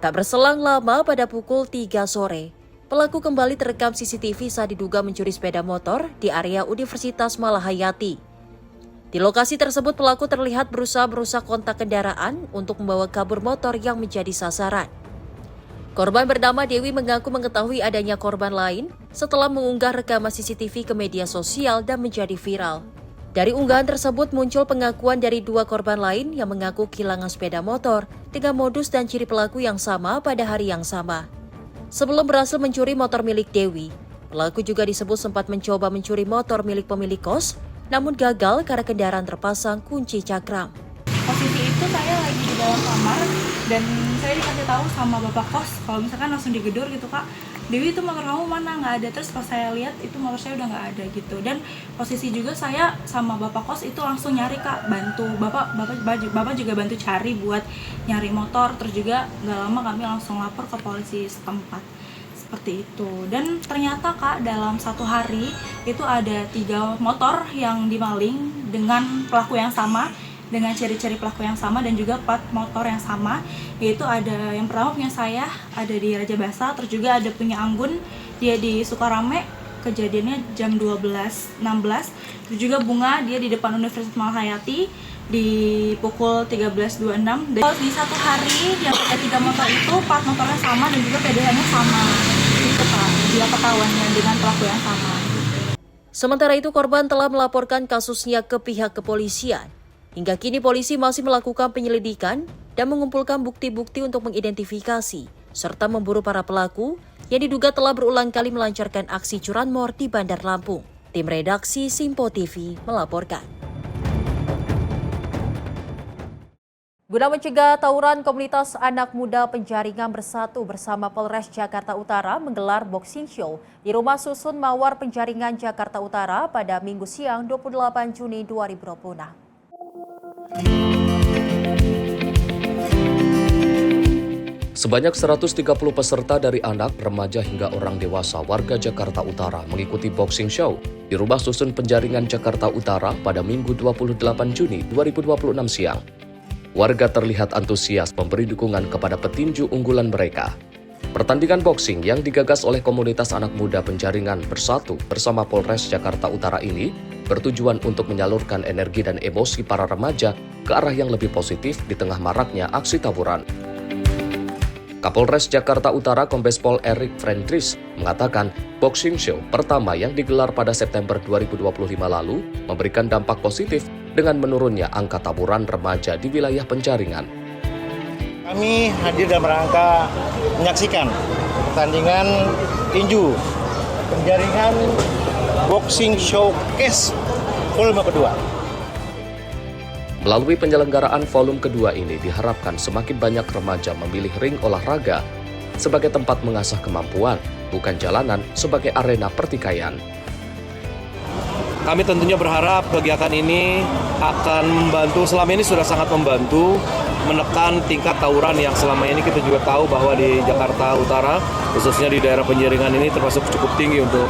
Tak berselang lama pada pukul 3 sore, pelaku kembali terekam CCTV saat diduga mencuri sepeda motor di area Universitas Malahayati. Di lokasi tersebut, pelaku terlihat berusaha merusak kontak kendaraan untuk membawa kabur motor yang menjadi sasaran. Korban bernama Dewi mengaku mengetahui adanya korban lain setelah mengunggah rekaman CCTV ke media sosial dan menjadi viral. Dari unggahan tersebut muncul pengakuan dari 2 korban lain yang mengaku kehilangan sepeda motor dengan modus dan ciri pelaku yang sama pada hari yang sama. Sebelum berhasil mencuri motor milik Dewi, pelaku juga disebut sempat mencoba mencuri motor milik pemilik kos, namun gagal karena kendaraan terpasang kunci cakram. Posisi itu saya lagi di dalam kamar, Dan saya dikasih tahu sama bapak kos kalau misalkan langsung digedor gitu, Kak, Dewi itu motor kamu mana, nggak ada. Terus pas saya lihat itu motor saya udah nggak ada gitu. Dan posisi juga saya sama bapak kos itu langsung nyari, Kak, bantu bapak juga bantu cari buat nyari motor. Terus juga nggak lama kami langsung lapor ke polisi setempat seperti itu. Dan ternyata, Kak, dalam 1 hari itu ada 3 motor yang dimaling dengan pelaku yang sama, dengan ciri-ciri pelaku yang sama dan juga plat motor yang sama, yaitu ada yang pertama punya saya ada di Raja Basa, terus juga ada punya Anggun, dia di Sukarame, kejadiannya jam 12.16, terus juga Bunga, dia di depan Universitas Malhayati di pukul 13.26. Dan di 1 hari yang ada 3 motor itu plat motornya sama dan juga PDH-nya sama, itu, Kak, dia ketahuannya dengan pelaku yang sama. Sementara itu, korban telah melaporkan kasusnya ke pihak kepolisian. Hingga kini polisi masih melakukan penyelidikan dan mengumpulkan bukti-bukti untuk mengidentifikasi serta memburu para pelaku yang diduga telah berulang kali melancarkan aksi curanmor di Bandar Lampung. Tim redaksi Simpo TV melaporkan. Guna mencegah tawuran, komunitas anak muda Penjaringan bersatu bersama Polres Jakarta Utara menggelar boxing show di Rumah Susun Mawar Penjaringan, Jakarta Utara pada Minggu siang 28 Juni 2026. Sebanyak 130 peserta dari anak, remaja hingga orang dewasa warga Jakarta Utara mengikuti boxing show di Rumah Susun Penjaringan, Jakarta Utara pada Minggu 28 Juni 2026 siang. Warga terlihat antusias memberi dukungan kepada petinju unggulan mereka. Pertandingan boxing yang digagas oleh komunitas anak muda Penjaringan bersatu bersama Polres Jakarta Utara ini bertujuan untuk menyalurkan energi dan emosi para remaja ke arah yang lebih positif di tengah maraknya aksi tawuran. Kapolres Jakarta Utara Kombes Pol Erik Frendris mengatakan boxing show pertama yang digelar pada September 2025 lalu memberikan dampak positif dengan menurunnya angka tawuran remaja di wilayah Penjaringan. Kami hadir dalam rangka menyaksikan pertandingan tinju Penjaringan Boxing Showcase volume kedua. Melalui penyelenggaraan volume kedua ini diharapkan semakin banyak remaja memilih ring olahraga sebagai tempat mengasah kemampuan, bukan jalanan sebagai arena pertikaian. Kami tentunya berharap kegiatan ini akan membantu, selama ini sudah sangat membantu menekan tingkat tawuran yang selama ini kita juga tahu bahwa di Jakarta Utara, khususnya di daerah Penjaringan ini termasuk cukup tinggi untuk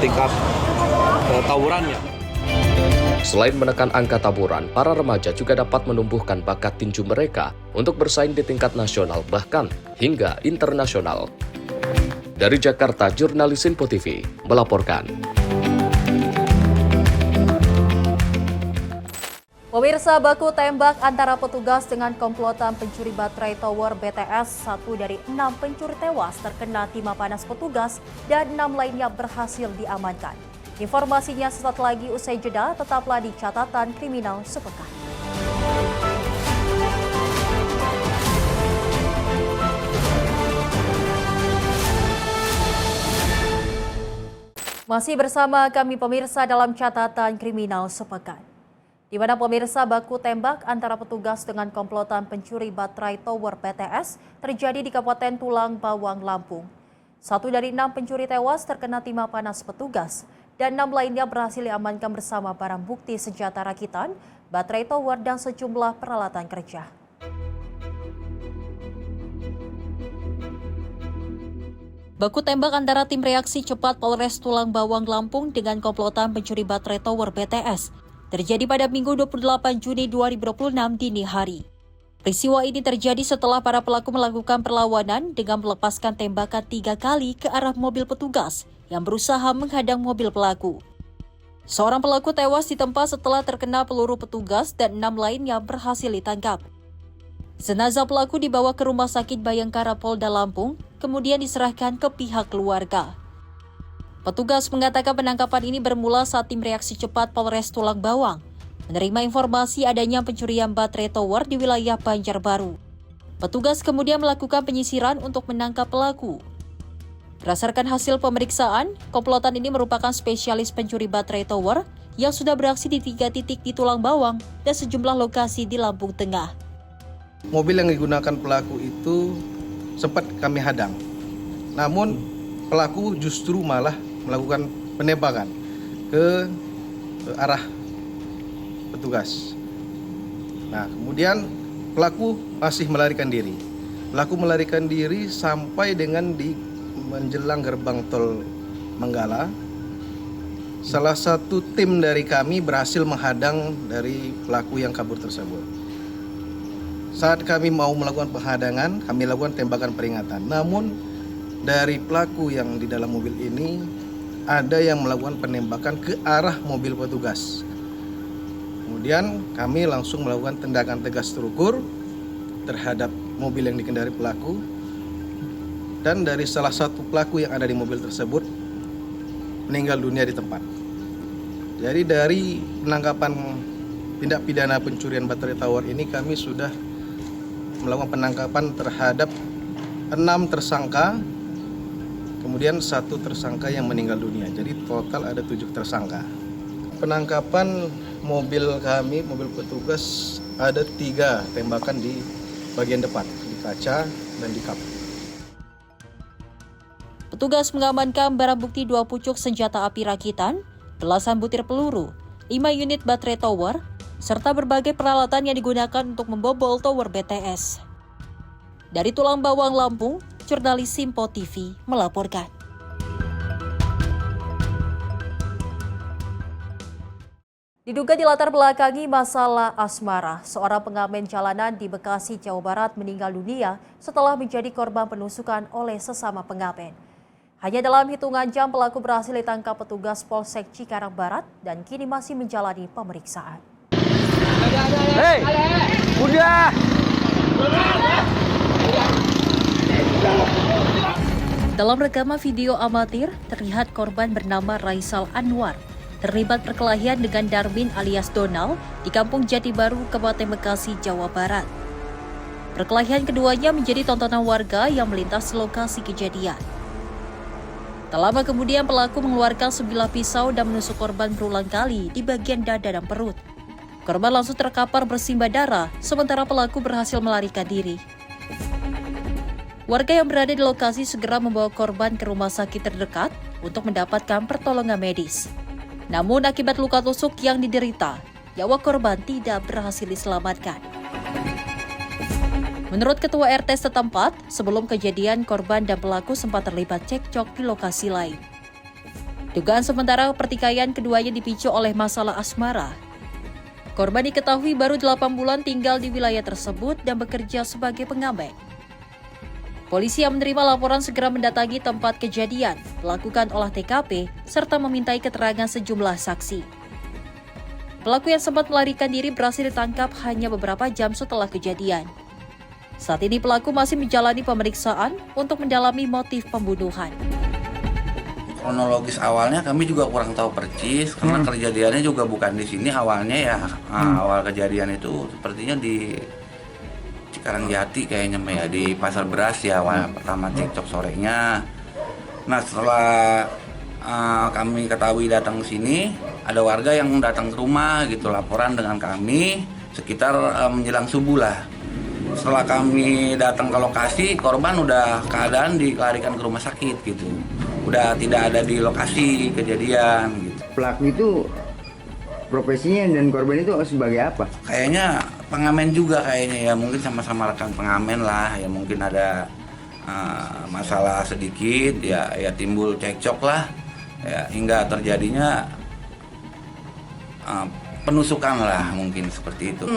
tingkat tawurannya. Selain menekan angka tawuran, para remaja juga dapat menumbuhkan bakat tinju mereka untuk bersaing di tingkat nasional bahkan hingga internasional. Dari Jakarta, jurnalis Simpo TV melaporkan. Pemirsa, baku tembak antara petugas dengan komplotan pencuri baterai tower BTS. 1 dari 6 pencuri tewas terkena timah panas petugas dan 6 lainnya berhasil diamankan. Informasinya sesaat lagi usai jeda, tetaplah di Catatan Kriminal Sepekan. Masih bersama kami pemirsa dalam Catatan Kriminal Sepekan, di mana pemirsa baku tembak antara petugas dengan komplotan pencuri baterai tower BTS terjadi di Kabupaten Tulang Bawang, Lampung. 1 dari 6 pencuri tewas terkena timah panas petugas dan 6 lainnya berhasil diamankan bersama barang bukti senjata rakitan, baterai tower, dan sejumlah peralatan kerja. Baku tembak antara tim reaksi cepat Polres Tulang Bawang, Lampung dengan komplotan pencuri baterai tower BTS terjadi pada Minggu 28 Juni 2026 dini hari. Peristiwa ini terjadi setelah para pelaku melakukan perlawanan dengan melepaskan tembakan 3 kali ke arah mobil petugas yang berusaha menghadang mobil pelaku. Seorang pelaku tewas di tempat setelah terkena peluru petugas dan 6 lainnya berhasil ditangkap. Jenazah pelaku dibawa ke Rumah Sakit Bayangkara Polda Lampung, kemudian diserahkan ke pihak keluarga. Petugas mengatakan penangkapan ini bermula saat tim reaksi cepat Polres Tulang Bawang menerima informasi adanya pencurian baterai tower di wilayah Banjarbaru. Petugas kemudian melakukan penyisiran untuk menangkap pelaku. Berdasarkan hasil pemeriksaan, komplotan ini merupakan spesialis pencuri baterai tower yang sudah beraksi di 3 titik di Tulang Bawang dan sejumlah lokasi di Lampung Tengah. Mobil yang digunakan pelaku itu sempat kami hadang. Namun pelaku justru malah melakukan penembakan ke arah petugas. Nah, kemudian pelaku masih melarikan diri. Pelaku melarikan diri sampai dengan di menjelang gerbang tol Manggala. Salah satu tim dari kami berhasil menghadang dari pelaku yang kabur tersebut. Saat kami mau melakukan penghadangan, kami lakukan tembakan peringatan. Namun dari pelaku yang di dalam mobil ini ada yang melakukan penembakan ke arah mobil petugas. Kemudian kami langsung melakukan tindakan tegas terukur terhadap mobil yang dikendari pelaku. Dan dari salah satu pelaku yang ada di mobil tersebut meninggal dunia di tempat. Jadi dari penangkapan tindak pidana pencurian baterai tower ini kami sudah melakukan penangkapan terhadap 6 tersangka, kemudian 1 tersangka yang meninggal dunia. Jadi total ada 7 tersangka. Penangkapan mobil kami, mobil petugas, ada 3 tembakan di bagian depan, di kaca dan di kap. Petugas mengamankan barang bukti 2 pucuk senjata api rakitan, belasan butir peluru, 5 unit baterai tower, serta berbagai peralatan yang digunakan untuk membobol tower BTS. Dari Tulang Bawang, Lampung, jurnalis Simpo TV melaporkan. Diduga dilatar belakangi masalah asmara, seorang pengamen jalanan di Bekasi, Jawa Barat meninggal dunia setelah menjadi korban penusukan oleh sesama pengamen. Hanya dalam hitungan jam pelaku berhasil ditangkap petugas Polsek Cikarang Barat dan kini masih menjalani pemeriksaan. Hei, udah. Dalam rekaman video amatir, terlihat korban bernama Raisal Anwar terlibat perkelahian dengan Darmin alias Donald di Kampung Jati Baru, Kabupaten Bekasi, Jawa Barat. Perkelahian keduanya menjadi tontonan warga yang melintas lokasi kejadian. Tak lama kemudian pelaku mengeluarkan sebilah pisau dan menusuk korban berulang kali di bagian dada dan perut. Korban langsung terkapar bersimbah darah, sementara pelaku berhasil melarikan diri. Warga yang berada di lokasi segera membawa korban ke rumah sakit terdekat untuk mendapatkan pertolongan medis. Namun akibat luka tusuk yang diderita, nyawa korban tidak berhasil diselamatkan. Menurut Ketua RT setempat, sebelum kejadian korban dan pelaku sempat terlibat cekcok di lokasi lain. Dugaan sementara pertikaian keduanya dipicu oleh masalah asmara. Korban diketahui baru 8 bulan tinggal di wilayah tersebut dan bekerja sebagai pengamen. Polisi yang menerima laporan segera mendatangi tempat kejadian, melakukan olah TKP, serta memintai keterangan sejumlah saksi. Pelaku yang sempat melarikan diri berhasil ditangkap hanya beberapa jam setelah kejadian. Saat ini pelaku masih menjalani pemeriksaan untuk mendalami motif pembunuhan. Kronologis awalnya kami juga kurang tahu percis karena kejadiannya juga bukan di sini awalnya ya. Awal kejadian itu sepertinya di Cikarang Jati kayaknya ya, di Pasar Beras ya awal pertama cekcok sorenya. Nah setelah kami ketahui datang ke sini, ada warga yang datang ke rumah gitu laporan dengan kami sekitar menjelang subuh lah. Setelah kami datang ke lokasi, korban udah keadaan dilarikan ke rumah sakit gitu. Udah tidak ada di lokasi kejadian gitu. Pelaku itu profesinya dan korban itu sebagai apa? Kayaknya pengamen juga kayaknya ya, mungkin sama-sama rekan pengamen lah ya, mungkin ada masalah sedikit ya timbul cekcok lah ya, hingga terjadinya penusukan lah mungkin seperti itu.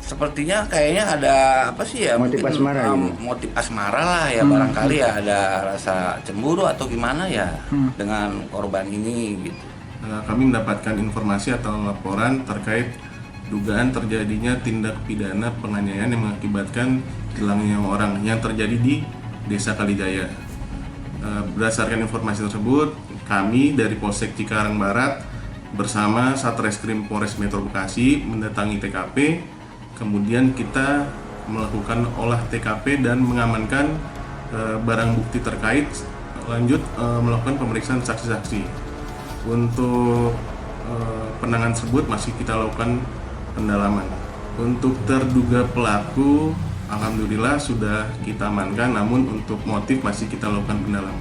Sepertinya kayaknya ada apa sih ya, motif mungkin asmara motif asmara lah ya, barangkali ya ada rasa cemburu atau gimana ya dengan korban ini gitu. Kami mendapatkan informasi atau laporan terkait dugaan terjadinya tindak pidana penganiayaan yang mengakibatkan hilangnya orang yang terjadi di Desa Kalijaya. Berdasarkan informasi tersebut, kami dari Polsek Cikarang Barat bersama Satreskrim Polres Metro Bekasi mendatangi TKP. Kemudian kita melakukan olah TKP dan mengamankan barang bukti terkait, lanjut melakukan pemeriksaan saksi-saksi. Untuk penanganan tersebut masih kita lakukan pendalaman. Untuk terduga pelaku, alhamdulillah sudah kita amankan, namun untuk motif masih kita lakukan pendalaman.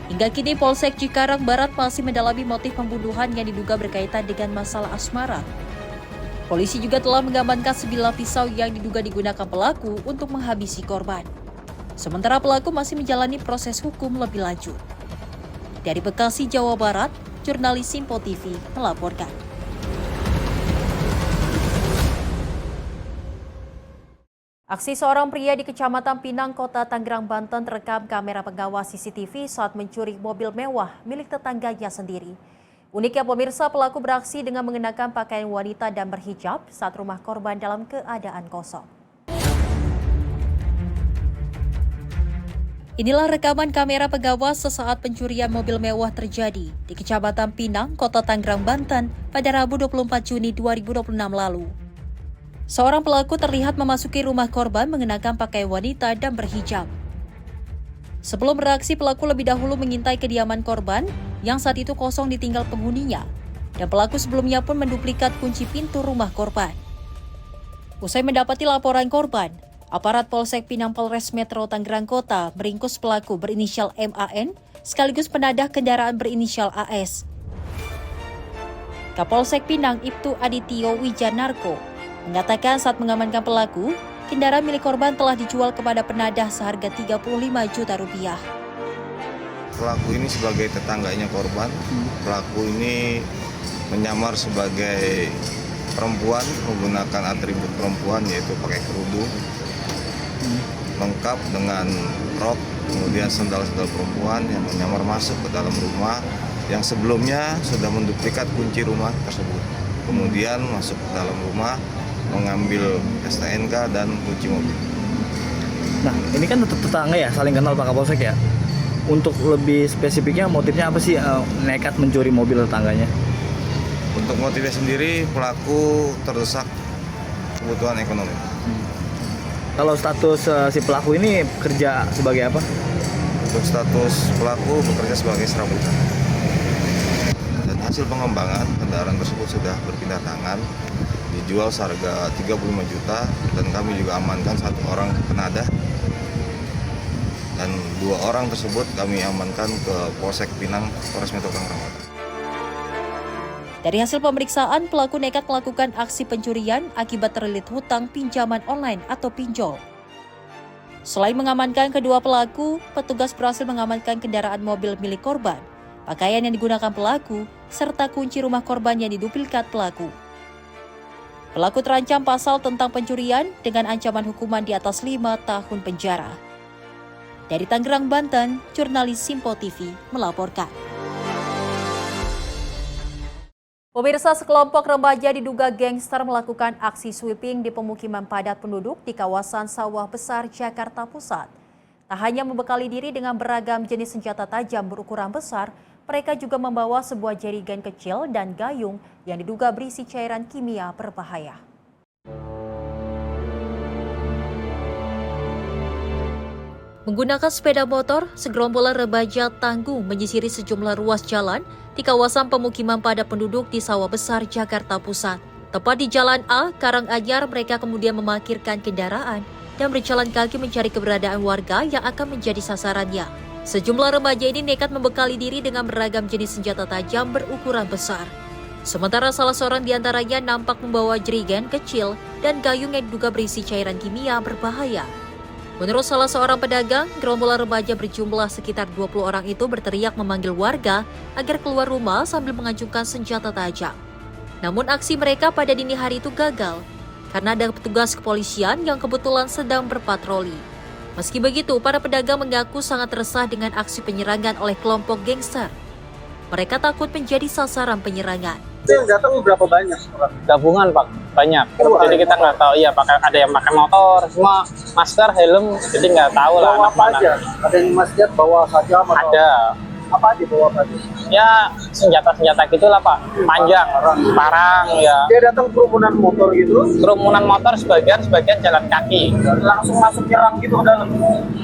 Hingga kini Polsek Cikarang Barat masih mendalami motif pembunuhan yang diduga berkaitan dengan masalah asmara. Polisi juga telah mengamankan 9 pisau yang diduga digunakan pelaku untuk menghabisi korban. Sementara pelaku masih menjalani proses hukum lebih lanjut. Dari Bekasi, Jawa Barat, jurnalis Simpo TV melaporkan. Aksi seorang pria di Kecamatan Pinang, Kota Tangerang, Banten terekam kamera pengawas CCTV saat mencuri mobil mewah milik tetangganya sendiri. Uniknya pemirsa, pelaku beraksi dengan mengenakan pakaian wanita dan berhijab saat rumah korban dalam keadaan kosong. Inilah rekaman kamera pengawas sesaat pencurian mobil mewah terjadi di Kecamatan Pinang, Kota Tangerang, Banten pada Rabu 24 Juni 2026 lalu. Seorang pelaku terlihat memasuki rumah korban mengenakan pakaian wanita dan berhijab. Sebelum beraksi, pelaku lebih dahulu mengintai kediaman korban yang saat itu kosong ditinggal penghuninya. Dan pelaku sebelumnya pun menduplikat kunci pintu rumah korban. Usai mendapati laporan korban, aparat Polsek Pinang Polres Metro Tangerang Kota meringkus pelaku berinisial MAN sekaligus penadah kendaraan berinisial AS. Kapolsek Pinang Ibtu Adityo Wijanarko mengatakan saat mengamankan pelaku, kendaraan milik korban telah dijual kepada penadah seharga 35 juta rupiah. Pelaku ini sebagai tetangganya korban, pelaku ini menyamar sebagai perempuan menggunakan atribut perempuan yaitu pakai kerudung, lengkap dengan rok, kemudian sandal-sandal perempuan yang menyamar masuk ke dalam rumah yang sebelumnya sudah menduplikat kunci rumah tersebut. Kemudian masuk ke dalam rumah, mengambil STNK dan kunci mobil. Nah, ini kan tetangga ya, saling kenal Pak Kapolsek ya. Untuk lebih spesifiknya motifnya apa sih nekat mencuri mobil tetangganya? Untuk motifnya sendiri, pelaku terdesak kebutuhan ekonomi. Kalau status si pelaku ini kerja sebagai apa? Untuk status pelaku bekerja sebagai serabutan. Dan hasil pengembangan kendaraan tersebut sudah berpindah tangan, dijual seharga 35 juta dan kami juga amankan 1 orang penadah dan 2 orang tersebut kami amankan ke Polsek Pinang, Polres Metro Tangerang. Dari hasil pemeriksaan, pelaku nekat melakukan aksi pencurian akibat terlilit hutang pinjaman online atau pinjol. Selain mengamankan kedua pelaku, petugas berhasil mengamankan kendaraan mobil milik korban, pakaian yang digunakan pelaku, serta kunci rumah korban yang diduplikat pelaku. Pelaku terancam pasal tentang pencurian dengan ancaman hukuman di atas 5 tahun penjara. Dari Tangerang, Banten, jurnalis Simpo TV melaporkan. Pemirsa, sekelompok remaja diduga gangster melakukan aksi sweeping di pemukiman padat penduduk di kawasan Sawah Besar, Jakarta Pusat. Tak hanya membekali diri dengan beragam jenis senjata tajam berukuran besar, mereka juga membawa sebuah jerigen kecil dan gayung yang diduga berisi cairan kimia berbahaya. Menggunakan sepeda motor, segerombolan remaja tangguh menyisiri sejumlah ruas jalan di kawasan pemukiman padat penduduk di Sawah Besar, Jakarta Pusat. Tepat di Jalan A, Karanganyar, mereka kemudian memarkirkan kendaraan dan berjalan kaki mencari keberadaan warga yang akan menjadi sasarannya. Sejumlah remaja ini nekat membekali diri dengan beragam jenis senjata tajam berukuran besar. Sementara salah seorang di antaranya nampak membawa jerigen kecil dan gayung yang diduga berisi cairan kimia berbahaya. Menurut salah seorang pedagang, gerombolan remaja berjumlah sekitar 20 orang itu berteriak memanggil warga agar keluar rumah sambil mengacungkan senjata tajam. Namun aksi mereka pada dini hari itu gagal karena ada petugas kepolisian yang kebetulan sedang berpatroli. Meski begitu, para pedagang mengaku sangat resah dengan aksi penyerangan oleh kelompok gangster. Mereka takut menjadi sasaran penyerangan. Yang datang berapa banyak? Gabungan Pak, banyak. Jadi kita nggak tahu, iya ada yang pakai motor, semua masker, helm, jadi nggak tahu lah. Bawa apa aja? Ada yang masjid bawa saja? Ada. Apa aja bawa apa aja? Ya senjata-senjata gitulah Pak, panjang, parang ya. Dia datang kerumunan motor gitu? Kerumunan motor sebagian jalan kaki. Langsung masuk nyerang gitu ke dalam?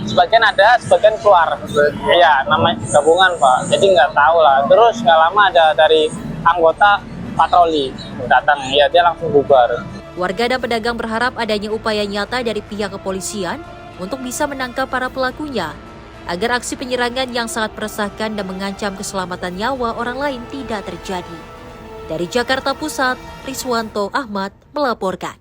Sebagian ada, sebagian keluar. Iya, namanya gabungan Pak, jadi nggak tahu lah. Terus nggak lama ada dari anggota patroli datang, ya dia langsung bubar. Warga dan pedagang berharap adanya upaya nyata dari pihak kepolisian untuk bisa menangkap para pelakunya, agar aksi penyerangan yang sangat meresahkan dan mengancam keselamatan nyawa orang lain tidak terjadi. Dari Jakarta Pusat, Riswanto Ahmad melaporkan.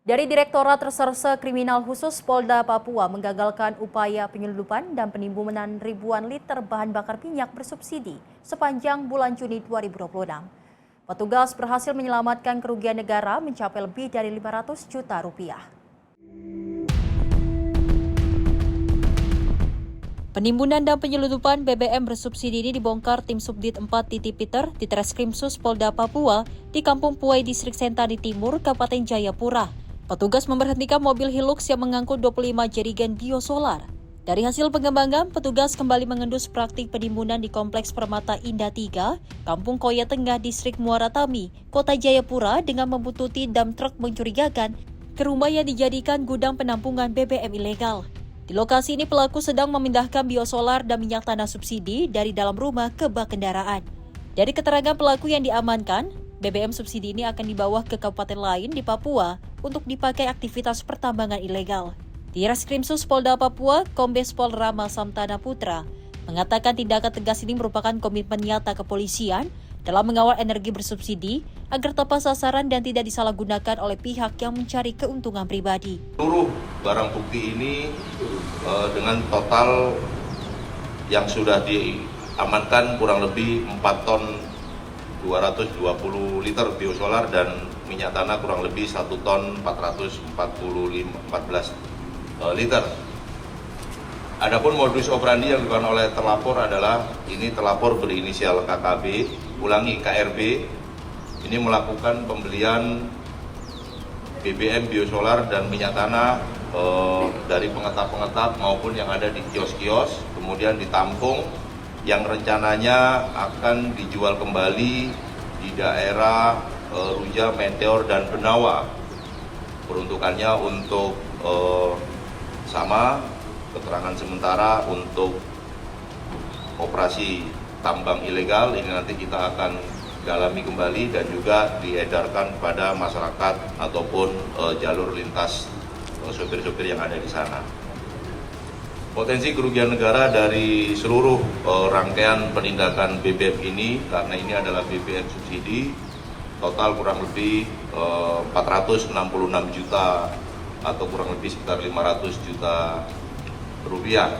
Dari Direktorat Reserse Kriminal Khusus Polda Papua menggagalkan upaya penyelundupan dan penimbunan ribuan liter bahan bakar minyak bersubsidi sepanjang bulan Juni 2026. Petugas berhasil menyelamatkan kerugian negara mencapai lebih dari 500 juta rupiah. Penimbunan dan penyelundupan BBM bersubsidi ini dibongkar tim Subdit 4 Titi Peter di Treskrimsus Polda Papua di Kampung Puai Distrik Sentani Timur, Kabupaten Jayapura. Petugas memberhentikan mobil Hilux yang mengangkut 25 jerigen biosolar. Dari hasil pengembangan, petugas kembali mengendus praktik penimbunan di Kompleks Permata Indah 3, Kampung Koya Tengah, Distrik Muara Tami, Kota Jayapura dengan membuntuti dump truk mencurigakan ke rumah yang dijadikan gudang penampungan BBM ilegal. Di lokasi ini pelaku sedang memindahkan biosolar dan minyak tanah subsidi dari dalam rumah ke bak kendaraan. Dari keterangan pelaku yang diamankan, BBM subsidi ini akan dibawa ke kabupaten lain di Papua untuk dipakai aktivitas pertambangan ilegal. Di Reskrimsus Polda Papua, Kombes Pol Rama Samtana Putra mengatakan tindakan tegas ini merupakan komitmen nyata kepolisian dalam mengawal energi bersubsidi agar tepat sasaran dan tidak disalahgunakan oleh pihak yang mencari keuntungan pribadi. Seluruh barang bukti ini dengan total yang sudah diamankan kurang lebih 4 ton 220 liter biosolar dan minyak tanah kurang lebih 1 ton 14 liter. Adapun modus operandi yang dilakukan oleh terlapor adalah ini terlapor berinisial KKB, ulangi KRB, ini melakukan pembelian BBM biosolar dan minyak tanah dari pengetap-pengetap maupun yang ada di kios-kios, kemudian ditampung yang rencananya akan dijual kembali di daerah Ruja, Meteor, dan Benawa. Peruntukannya untuk sama keterangan sementara untuk operasi tambang ilegal ini nanti kita akan dalami kembali dan juga diedarkan kepada masyarakat ataupun jalur lintas sopir-sopir yang ada di sana. Potensi kerugian negara dari seluruh rangkaian penindakan BBM ini, karena ini adalah BBM subsidi, total kurang lebih 466 juta atau kurang lebih sekitar 500 juta rupiah.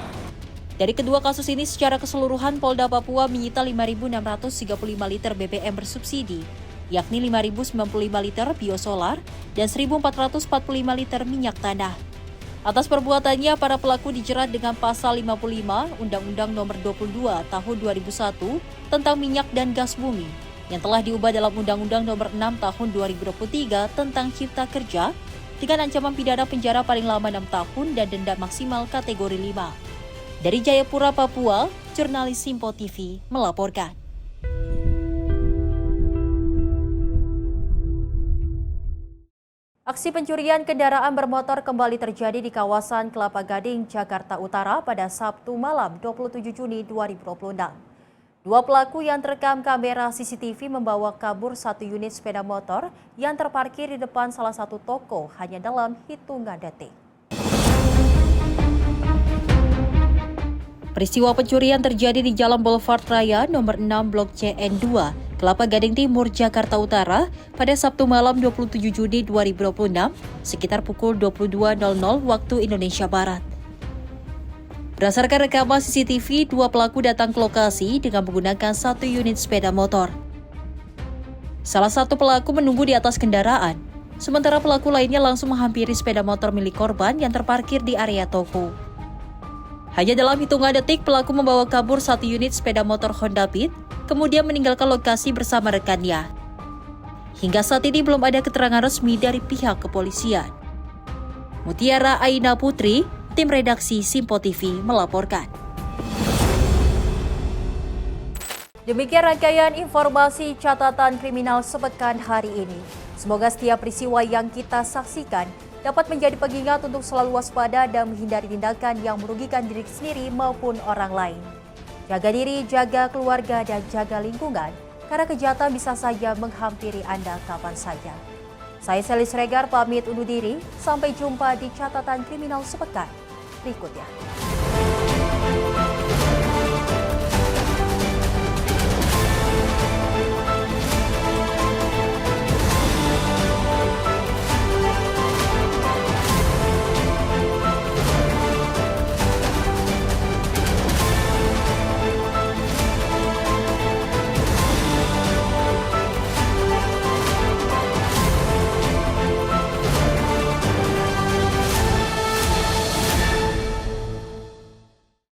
Dari kedua kasus ini secara keseluruhan Polda Papua menyita 5.635 liter BBM bersubsidi, yakni 5.095 liter biosolar dan 1.445 liter minyak tanah. Atas perbuatannya, para pelaku dijerat dengan pasal 55 Undang-Undang Nomor 22 Tahun 2001 tentang minyak dan gas bumi yang telah diubah dalam Undang-Undang Nomor 6 Tahun 2023 tentang Cipta Kerja dengan ancaman pidana penjara paling lama 6 tahun dan denda maksimal kategori 5. Dari Jayapura, Papua, jurnalis Simpo TV melaporkan. Aksi pencurian kendaraan bermotor kembali terjadi di kawasan Kelapa Gading, Jakarta Utara pada Sabtu malam 27 Juni 2026. Dua pelaku yang terekam kamera CCTV membawa kabur 1 unit sepeda motor yang terparkir di depan salah satu toko hanya dalam hitungan detik. Peristiwa pencurian terjadi di Jalan Boulevard Raya nomor 6 Blok CN2, Kelapa Gading Timur, Jakarta Utara pada Sabtu malam 27 Juni 2026 sekitar pukul 22.00 waktu Indonesia Barat. Berdasarkan rekaman CCTV, dua pelaku datang ke lokasi dengan menggunakan 1 unit sepeda motor. Salah satu pelaku menunggu di atas kendaraan, sementara pelaku lainnya langsung menghampiri sepeda motor milik korban yang terparkir di area toko. Hanya dalam hitungan detik, pelaku membawa kabur 1 unit sepeda motor Honda Beat, kemudian meninggalkan lokasi bersama rekannya. Hingga saat ini belum ada keterangan resmi dari pihak kepolisian. Mutiara Aina Putri, tim redaksi Simpo TV melaporkan. Demikian rangkaian informasi catatan kriminal sepekan hari ini. Semoga setiap peristiwa yang kita saksikan dapat menjadi pengingat untuk selalu waspada dan menghindari tindakan yang merugikan diri sendiri maupun orang lain. Jaga diri, jaga keluarga, dan jaga lingkungan, karena kejahatan bisa saja menghampiri Anda kapan saja. Saya Selis Regar pamit undur diri, sampai jumpa di catatan kriminal sepekan berikutnya.